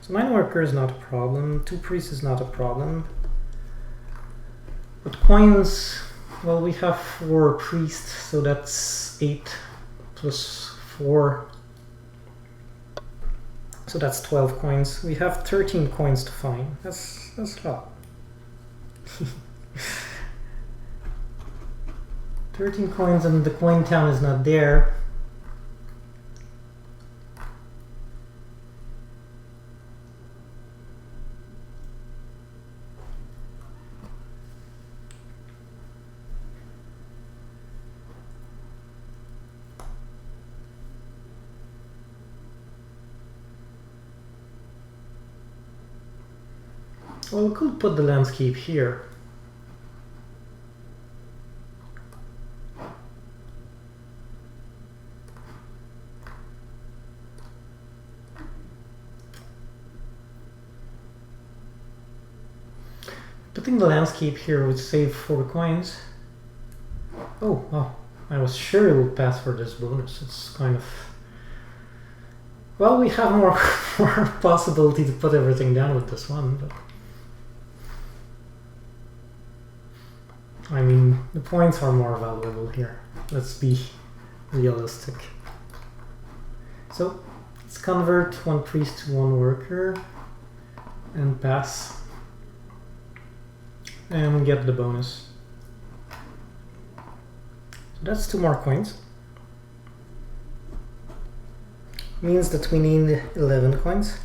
[SPEAKER 1] So 9 worker is not a problem, 2 priests is not a problem. But coins, well, we have 4 priests, so that's 8 plus 4. So that's 12 coins. We have 13 coins to find. That's a lot. 13 coins and the coin town is not there. Well, we could put the landscape here. Putting the landscape here would save 4 coins. Oh, well, I was sure it would pass for this bonus. It's kind of... Well, we have more possibility to put everything down with this one, but... I mean, the points are more valuable here. Let's be realistic. So, let's convert 1 priest to 1 worker and pass. And get the bonus. So that's 2 more coins. Means that we need 11 coins.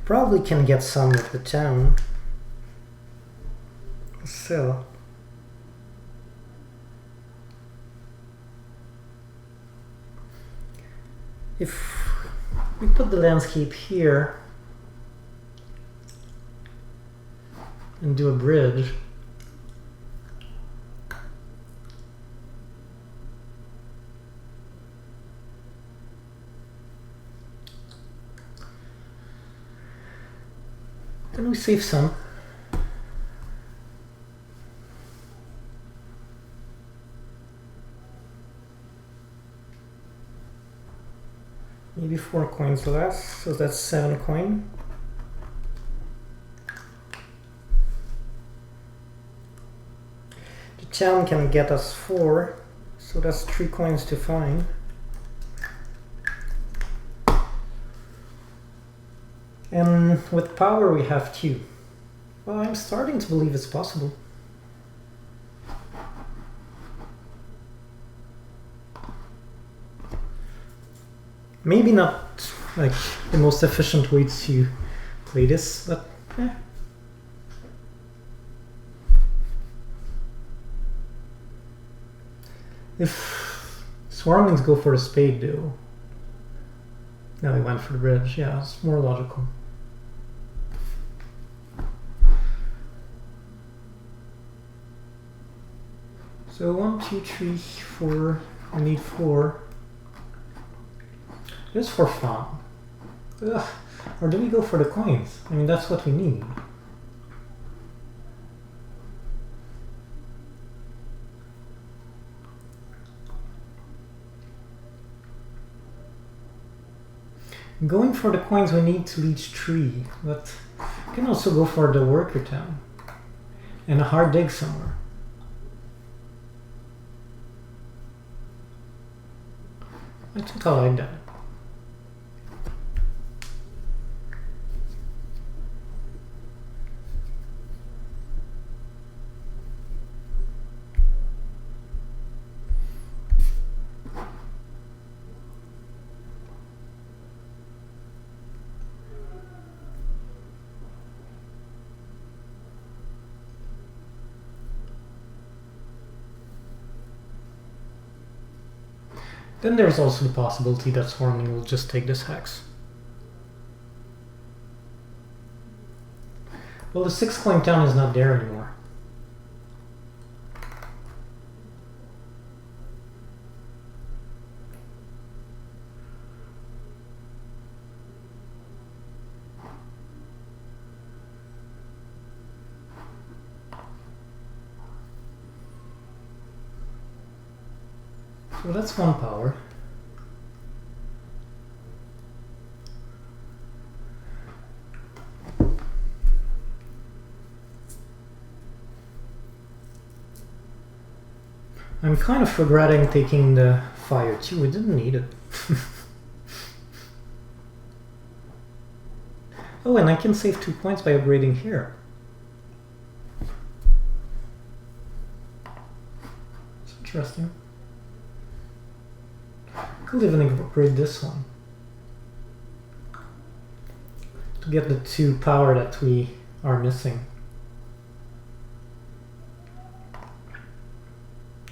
[SPEAKER 1] Probably can get some with the town. So... if we put the landscape here and do a bridge, then we save some. Maybe 4 coins less, so that's 7 coin. The town can get us 4, so that's 3 coins to find. And with power we have 2. Well, I'm starting to believe it's possible. Maybe not like the most efficient way to play this, but eh. If Swarmlings go for a spade though. No, we went for the bridge, yeah, it's more logical. So 1, 2, 3, 4, I need 4. Just for fun. Ugh. Or do we go for the coins? I mean, that's what we need. Going for the coins we need to reach 3, but we can also go for the worker town and a hard dig somewhere. I think I like that. Then there's also the possibility that Swarming will just take this hex. Well, the 6 coin town is not there anymore. So that's 1 power. I'm kind of regretting taking the fire too. We didn't need it. Oh, and I can save 2 points by upgrading here. It's interesting. Could even upgrade this one to get the 2 power that we are missing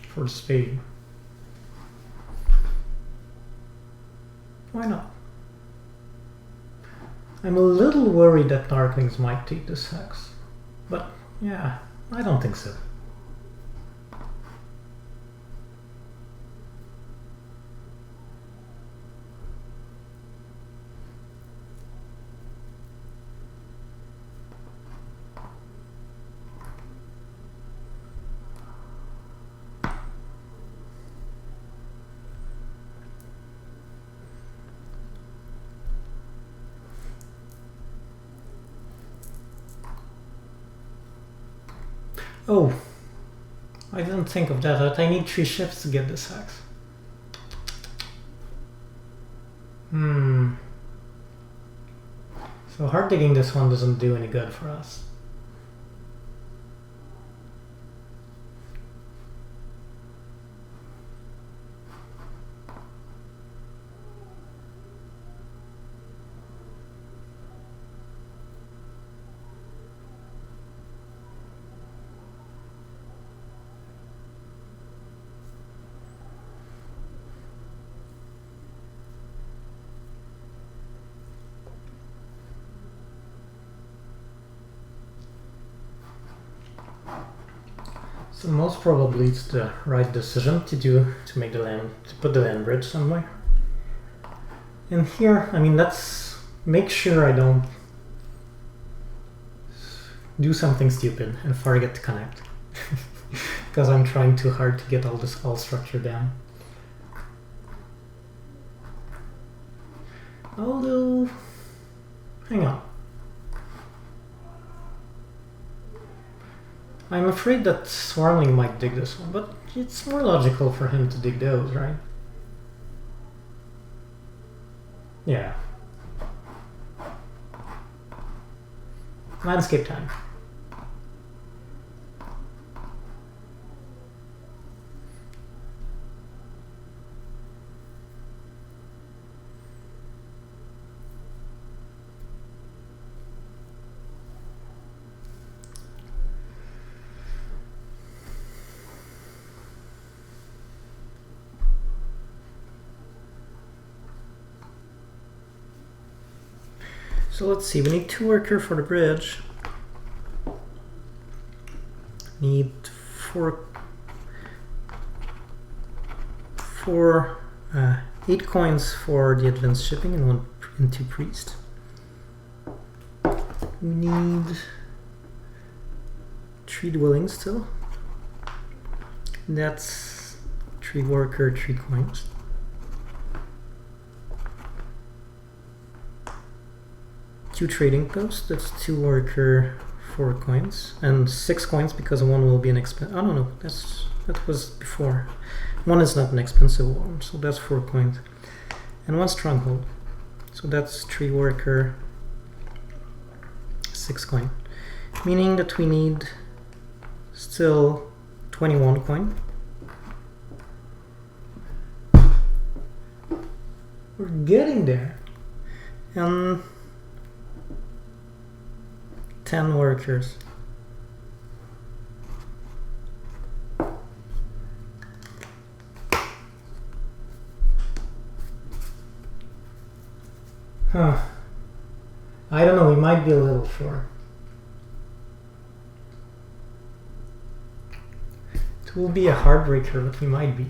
[SPEAKER 1] for the spade. Why not? I'm a little worried that Darklings might take this hex, but yeah, I don't think so. Oh, I didn't think of that. I need 3 ships to get this hex. So hard digging this one doesn't do any good for us. So most probably it's the right decision to make the land, to put the land bridge somewhere. And here, I mean, let's make sure I don't do something stupid and forget to connect. Because I'm trying too hard to get all this structure down. Although, hang on. I'm afraid that Swarmling might dig this one, but it's more logical for him to dig those, right? Yeah. Landscape time. So let's see, we need 2 workers for the bridge. Need 8 coins for the advanced shipping and 2 priests. We need 3 dwellings still. That's 3 worker, 3 coins. Two trading posts, that's 2 worker, 4 coins, and 6 coins because 1 will be an expensive. I don't know, that was before. 1 is not an expensive one, so that's 4 coins. And 1 stronghold, so that's 3 worker, 6 coin. Meaning that we need still 21 coin. We're getting there. And 10 workers. Huh. I don't know, we might be a little short. It will be a heartbreaker, but we might be.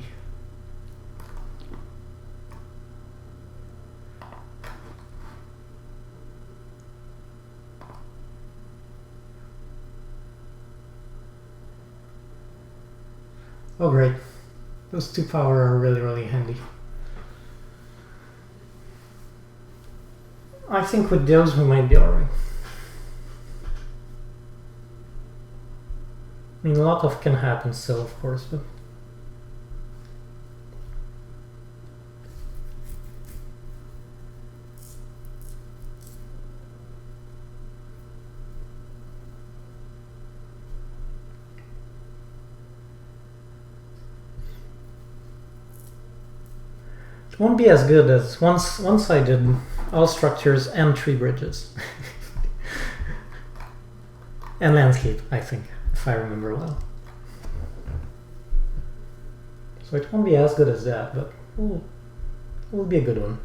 [SPEAKER 1] Oh great, those 2 power are really, really handy. I think with those we might be alright. I mean, a lot of can happen still, of course, but It won't be as good as once I did all structures and tree bridges. And landscape, I think, if I remember well. So it won't be as good as that, but it will be a good one.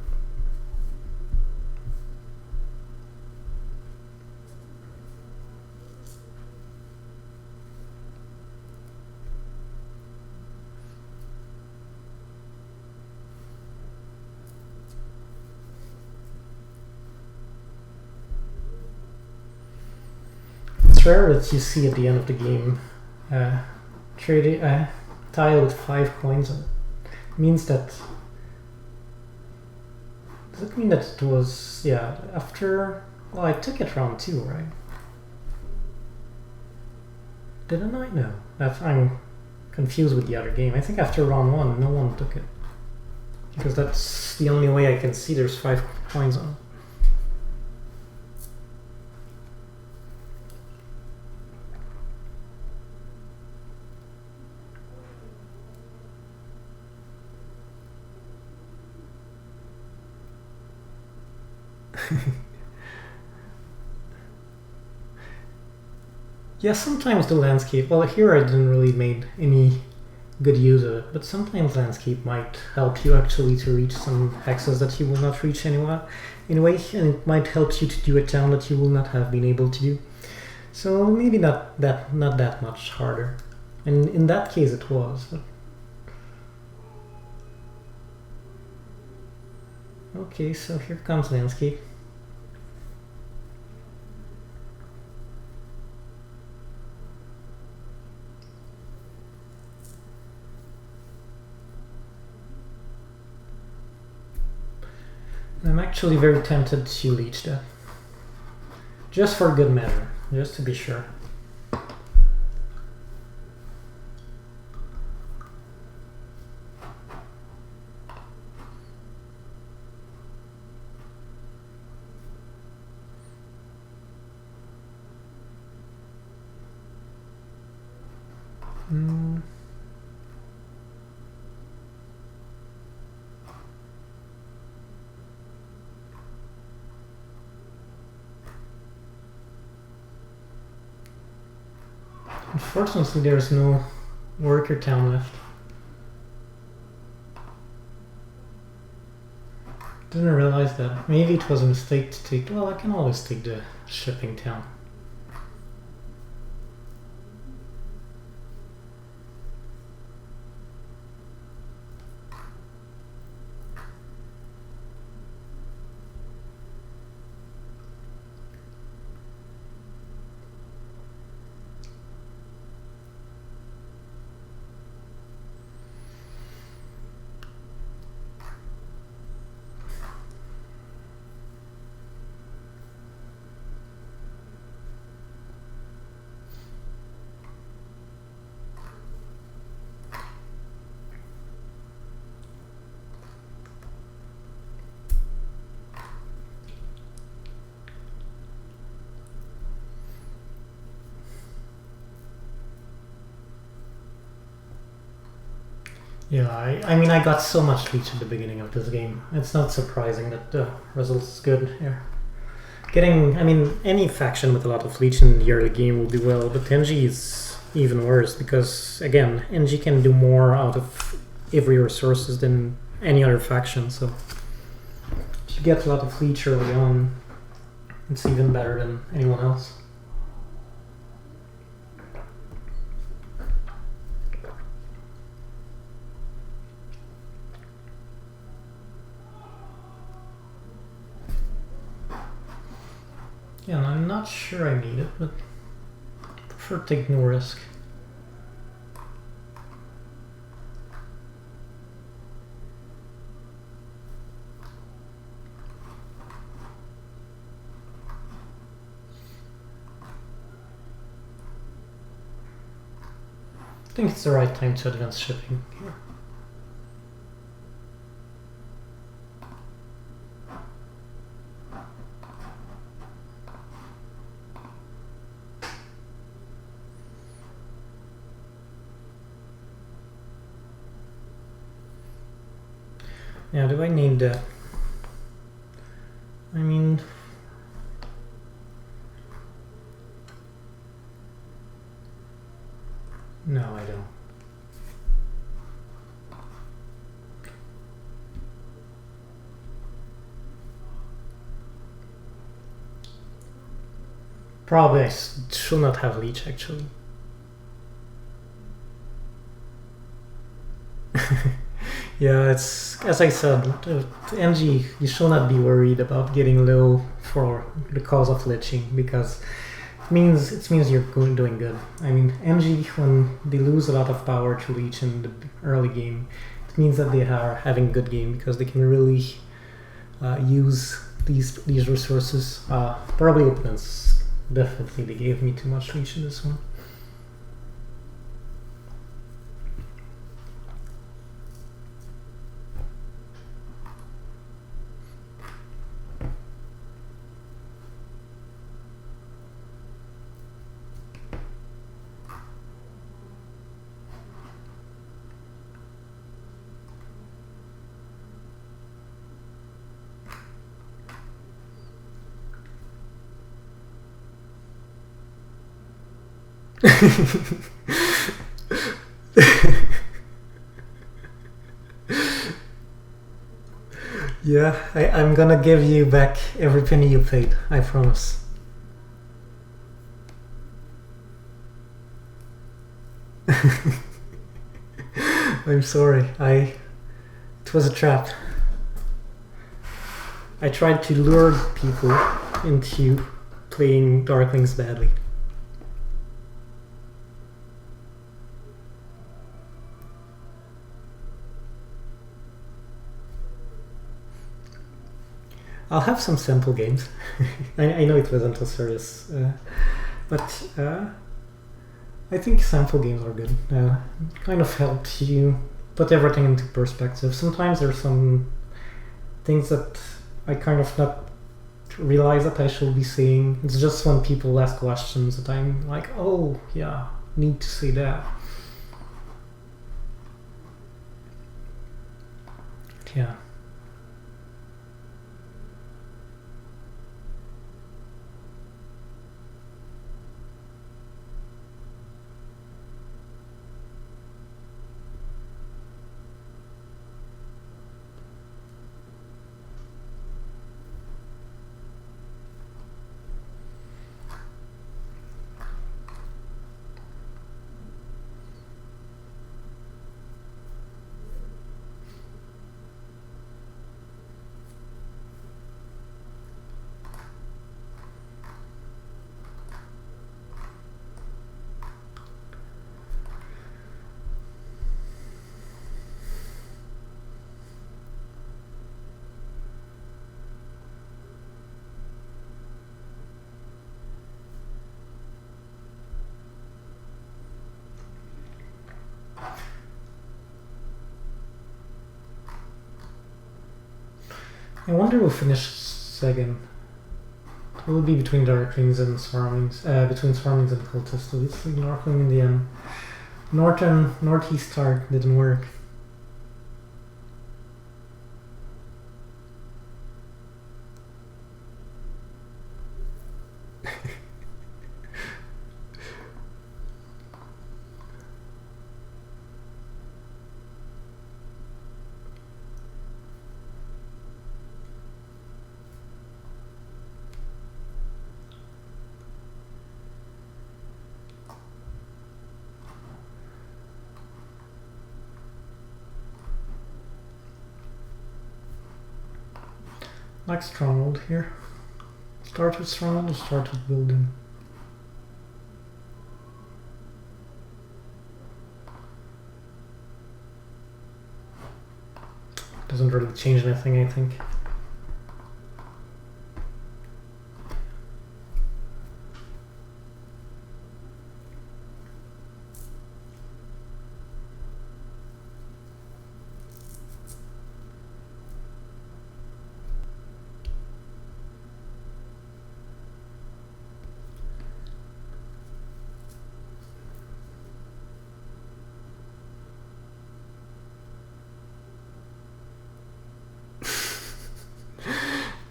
[SPEAKER 1] It's rare that you see at the end of the game a tile with 5 coins on it. Means that. Does it mean that it was, yeah, after. Well, I took it round 2, right? Didn't I? No. I'm confused with the other game. I think after round 1, no one took it. Because that's the only way I can see there's 5 coins on it. Yeah, sometimes the landscape, well here I didn't really make any good use of it, but sometimes landscape might help you actually to reach some hexes that you will not reach anyway, and it might help you to do a town that you will not have been able to do. So maybe not that much harder. And in that case it was. But... Okay, so here comes landscape. I'm actually very tempted to leech that. Just for good measure, just to be sure. Unfortunately, there's no worker town left. Didn't realize that. Maybe it was a mistake to take. Well, I can always take the shipping town. Yeah, I mean, I got so much leech at the beginning of this game. It's not surprising that the result is good here. I mean, any faction with a lot of leech in the early game will do well, but NG is even worse because, again, NG can do more out of every resources than any other faction, so if you get a lot of leech early on, it's even better than anyone else. Yeah, and I'm not sure I need it, but I prefer taking no risk. I think it's the right time to advance shipping here. Yeah, do I need that? I mean... No, I don't. Probably I should not have leech, actually. Yeah, it's as I said, NG, you should not be worried about getting low for the cause of leeching, because it means you're doing good. I mean, NG, when they lose a lot of power to leech in the early game, it means that they are having a good game because they can really use these resources. Probably opponents, definitely they gave me too much leech in this one. Yeah, I'm gonna give you back every penny you paid, I promise. I'm sorry, it was a trap. I tried to lure people into playing Darklings badly. I'll have some sample games. I know it wasn't a serious, but I think sample games are good. Kind of helps you put everything into perspective. Sometimes there's some things that I kind of not realize that I should be saying. It's just when people ask questions that I'm like, oh yeah, need to say that. Yeah. I wonder who'll finish second. It will be between Darklings and Swarmlings, between Swarmlings and Cultists. Obviously, Darkling in the end. Northeast start didn't work. Like Stronghold here. Start with Stronghold or start with building? Doesn't really change anything, I think.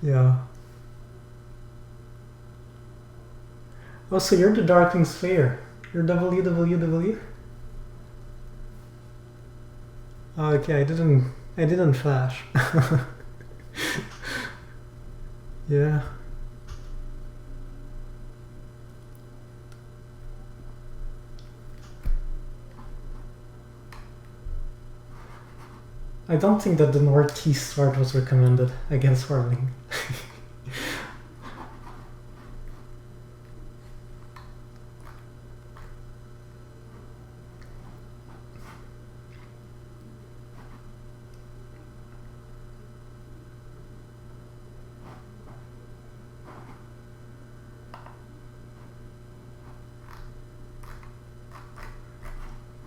[SPEAKER 1] Yeah. Oh, so you're the Darkling Slayer. You're WWW? Okay, I didn't flash. Yeah. I don't think that the northeast start was recommended against farming.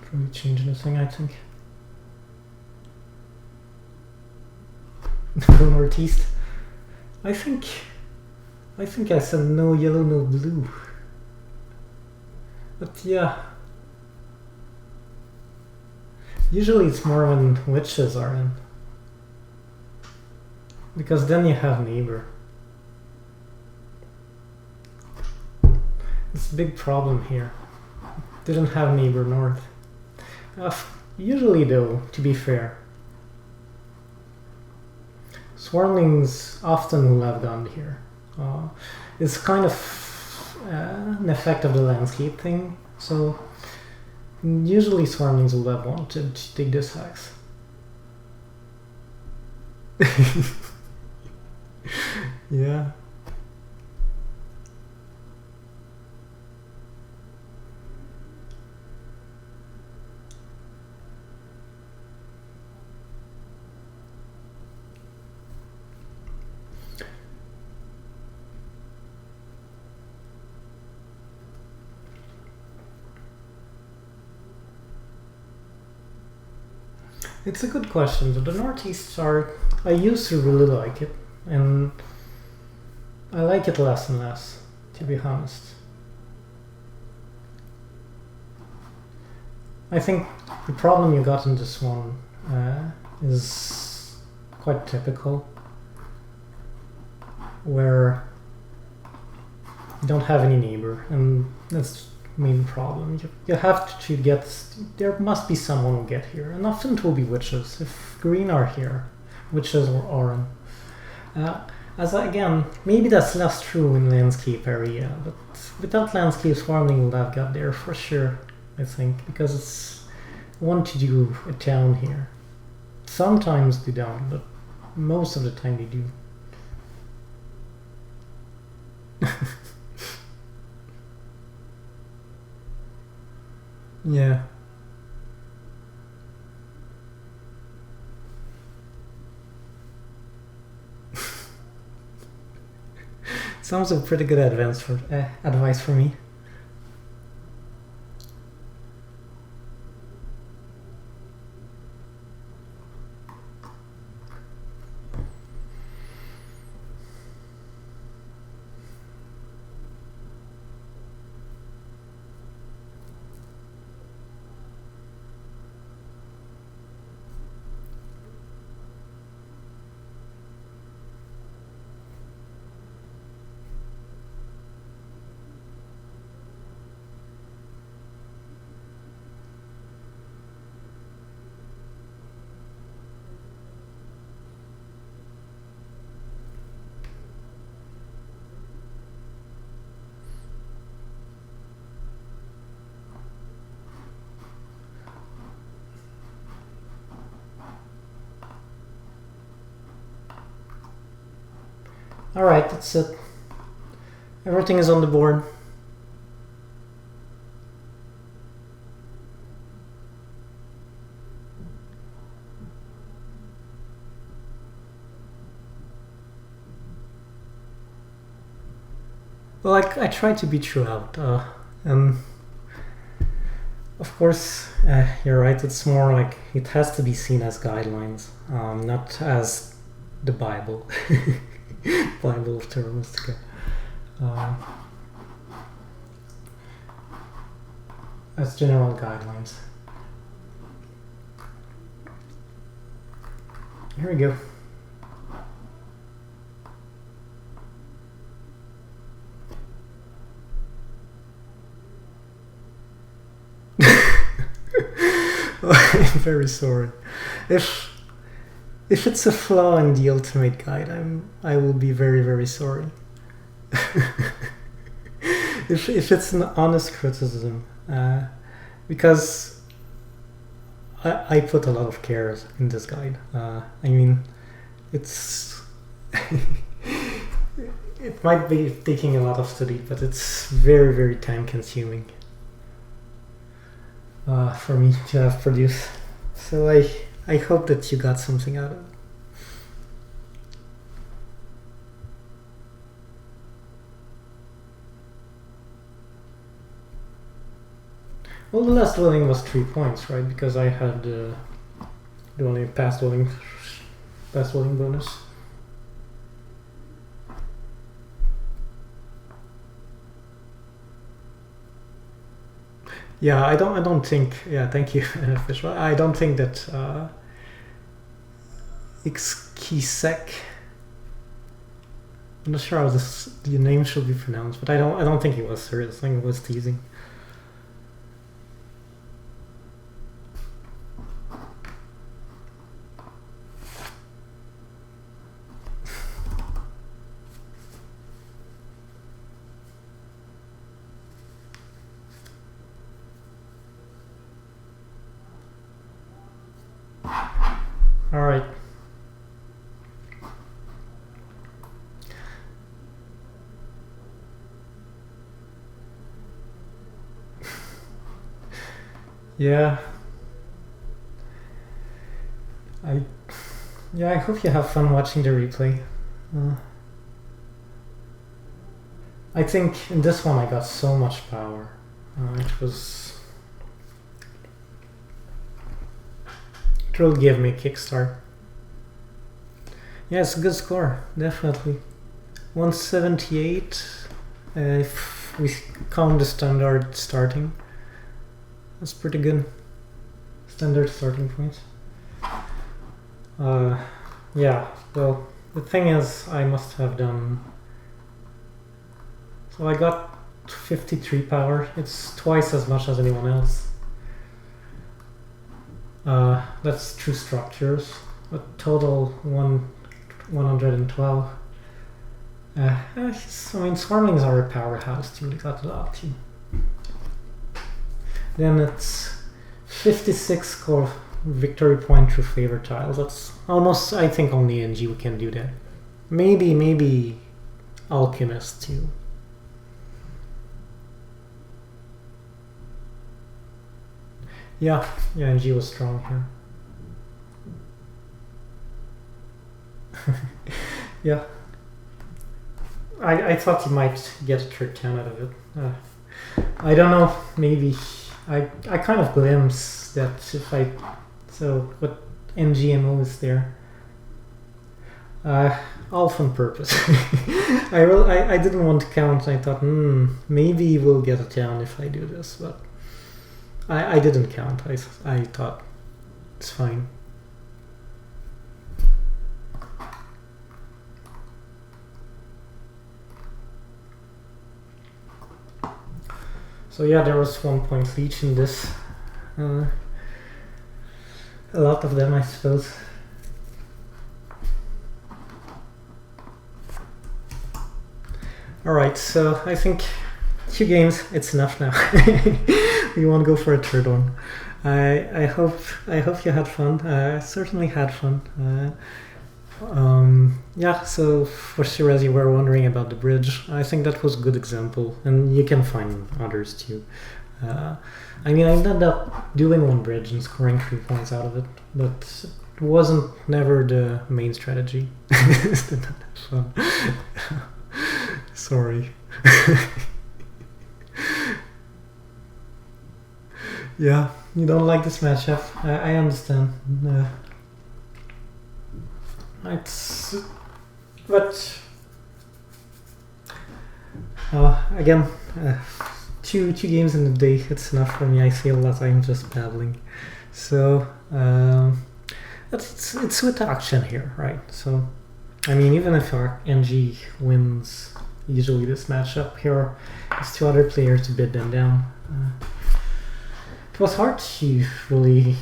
[SPEAKER 1] Probably change anything, I think. No northeast. I think I said no yellow, no blue. But yeah. Usually it's more when witches are in. Because then you have neighbor. It's a big problem here. Didn't have neighbor north. Usually though, to be fair, swarmlings often will have gone here. It's kind of an effect of the landscape thing, so usually swarmlings will have wanted to take this axe. Yeah. It's a good question. The northeast art, I used to really like it, and I like it less and less, to be honest. I think the problem you got in this one is quite typical, where you don't have any neighbor, and that's the main problem. You have to get, there must be someone who get here, and often it will be witches. If green are here, witches or orange. Again, maybe that's less true in landscape area, but without landscape, swarming would have got there for sure, I think, because it's want to do a town here. Sometimes they don't, but most of the time they do. Yeah. Sounds a pretty good advice for me. Alright, that's it. Everything is on the board. Well, I try to be true out. Of course, you're right, it's more like it has to be seen as guidelines, not as the Bible. Bible of Terra Mystica. As general guidelines. Here we go. I'm very sorry. If it's a flaw in the ultimate guide, I will be very, very sorry. if it's an honest criticism, because I put a lot of care in this guide. I mean, it's it might be taking a lot of study, but it's very, very time consuming for me to have produced. So I hope that you got something out of it. Well, the last dwelling was 3 points, right? Because I had the only past dwelling bonus. Yeah, I don't think. Yeah, thank you, Fish. I don't think that Ixkisek. I'm not sure how the name should be pronounced, but I don't think it was serious. I think it was teasing. All right. Yeah. I hope you have fun watching the replay. I think in this one I got so much power. It will give me a kickstart. Yeah, it's a good score, definitely. 178 if we count the standard starting. That's pretty good. Standard starting points. Yeah, well, the thing is, I must have done... So I got 53 power. It's twice as much as anyone else. That's 2 structures. A total 112. I mean, Swarmlings are a powerhouse too. They got a lot too. Then it's 56 score victory point through favor tiles. That's almost, I think only NG can do that. Maybe Alchemist too. Yeah, NG was strong here. Yeah. I thought you might get a trick 10 out of it. I don't know, maybe. I kind of glimpse that if I... So, what NGMO is there? All on purpose. I didn't want to count. I thought, maybe we'll get a 10 if I do this, but I didn't count. I thought it's fine. So yeah, there was 1 point each in this. A lot of them, I suppose. Alright, so I think 2 games, it's enough now. We won't go for a third one. I hope you had fun. I certainly had fun. Yeah, so for sure, as you were wondering about the bridge, I think that was a good example, and you can find others too. I mean, I ended up doing one bridge and scoring 3 points out of it, but it wasn't never the main strategy. Fun. Sorry. Yeah, you don't like this matchup. I understand. But again, 2 games in a day, it's enough for me. I feel that I'm just babbling. So it's with action here, right? So I mean, even if our NG wins usually this matchup, here is 2 other players to bid them down. It was hard to really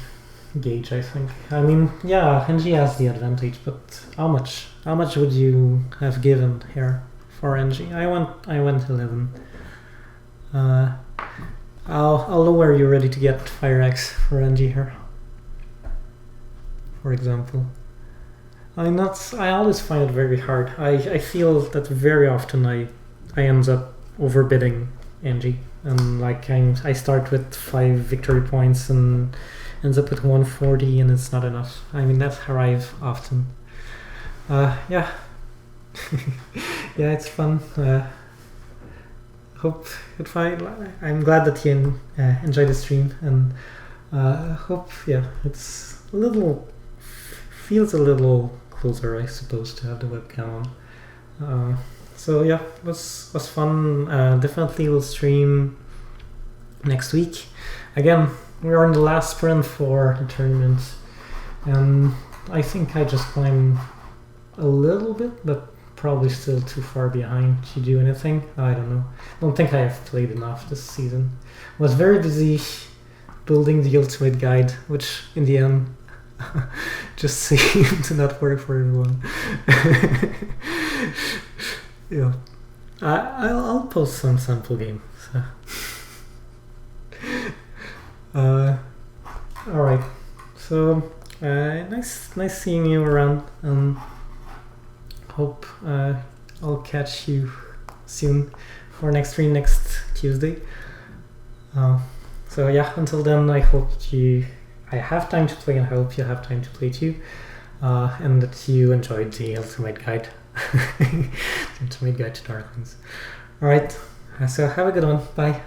[SPEAKER 1] gauge, I think. I mean, yeah, NG has the advantage, but how much? How much would you have given here for NG? I went 11. How low are you ready to get Fire Axe for NG here? For example. I always find it very hard. I feel that very often I end up overbidding NG. And like I start with 5 victory points and ends up with 140 and it's not enough. I mean, that's how I've often. Yeah. Yeah, it's fun. I'm glad that you enjoyed the stream, and hope, yeah, it's feels a little closer, I suppose, to have the webcam on. So yeah, it was fun. Definitely will stream next week. Again, we are in the last sprint for the tournament, and I think I just climbed a little bit, but probably still too far behind to do anything. I don't know. Don't think I have played enough this season. Was very busy building the ultimate guide, which in the end just seemed to not work for everyone. Yeah, I'll post some sample game. So. All right. So nice seeing you around. Hope I'll catch you soon for next stream next Tuesday. So yeah, until then, I hope I have time to play, and I hope you have time to play too, and that you enjoyed the Ultimate Guide. The Ultimate Guide to Darklings. Alright, so have a good one. Bye.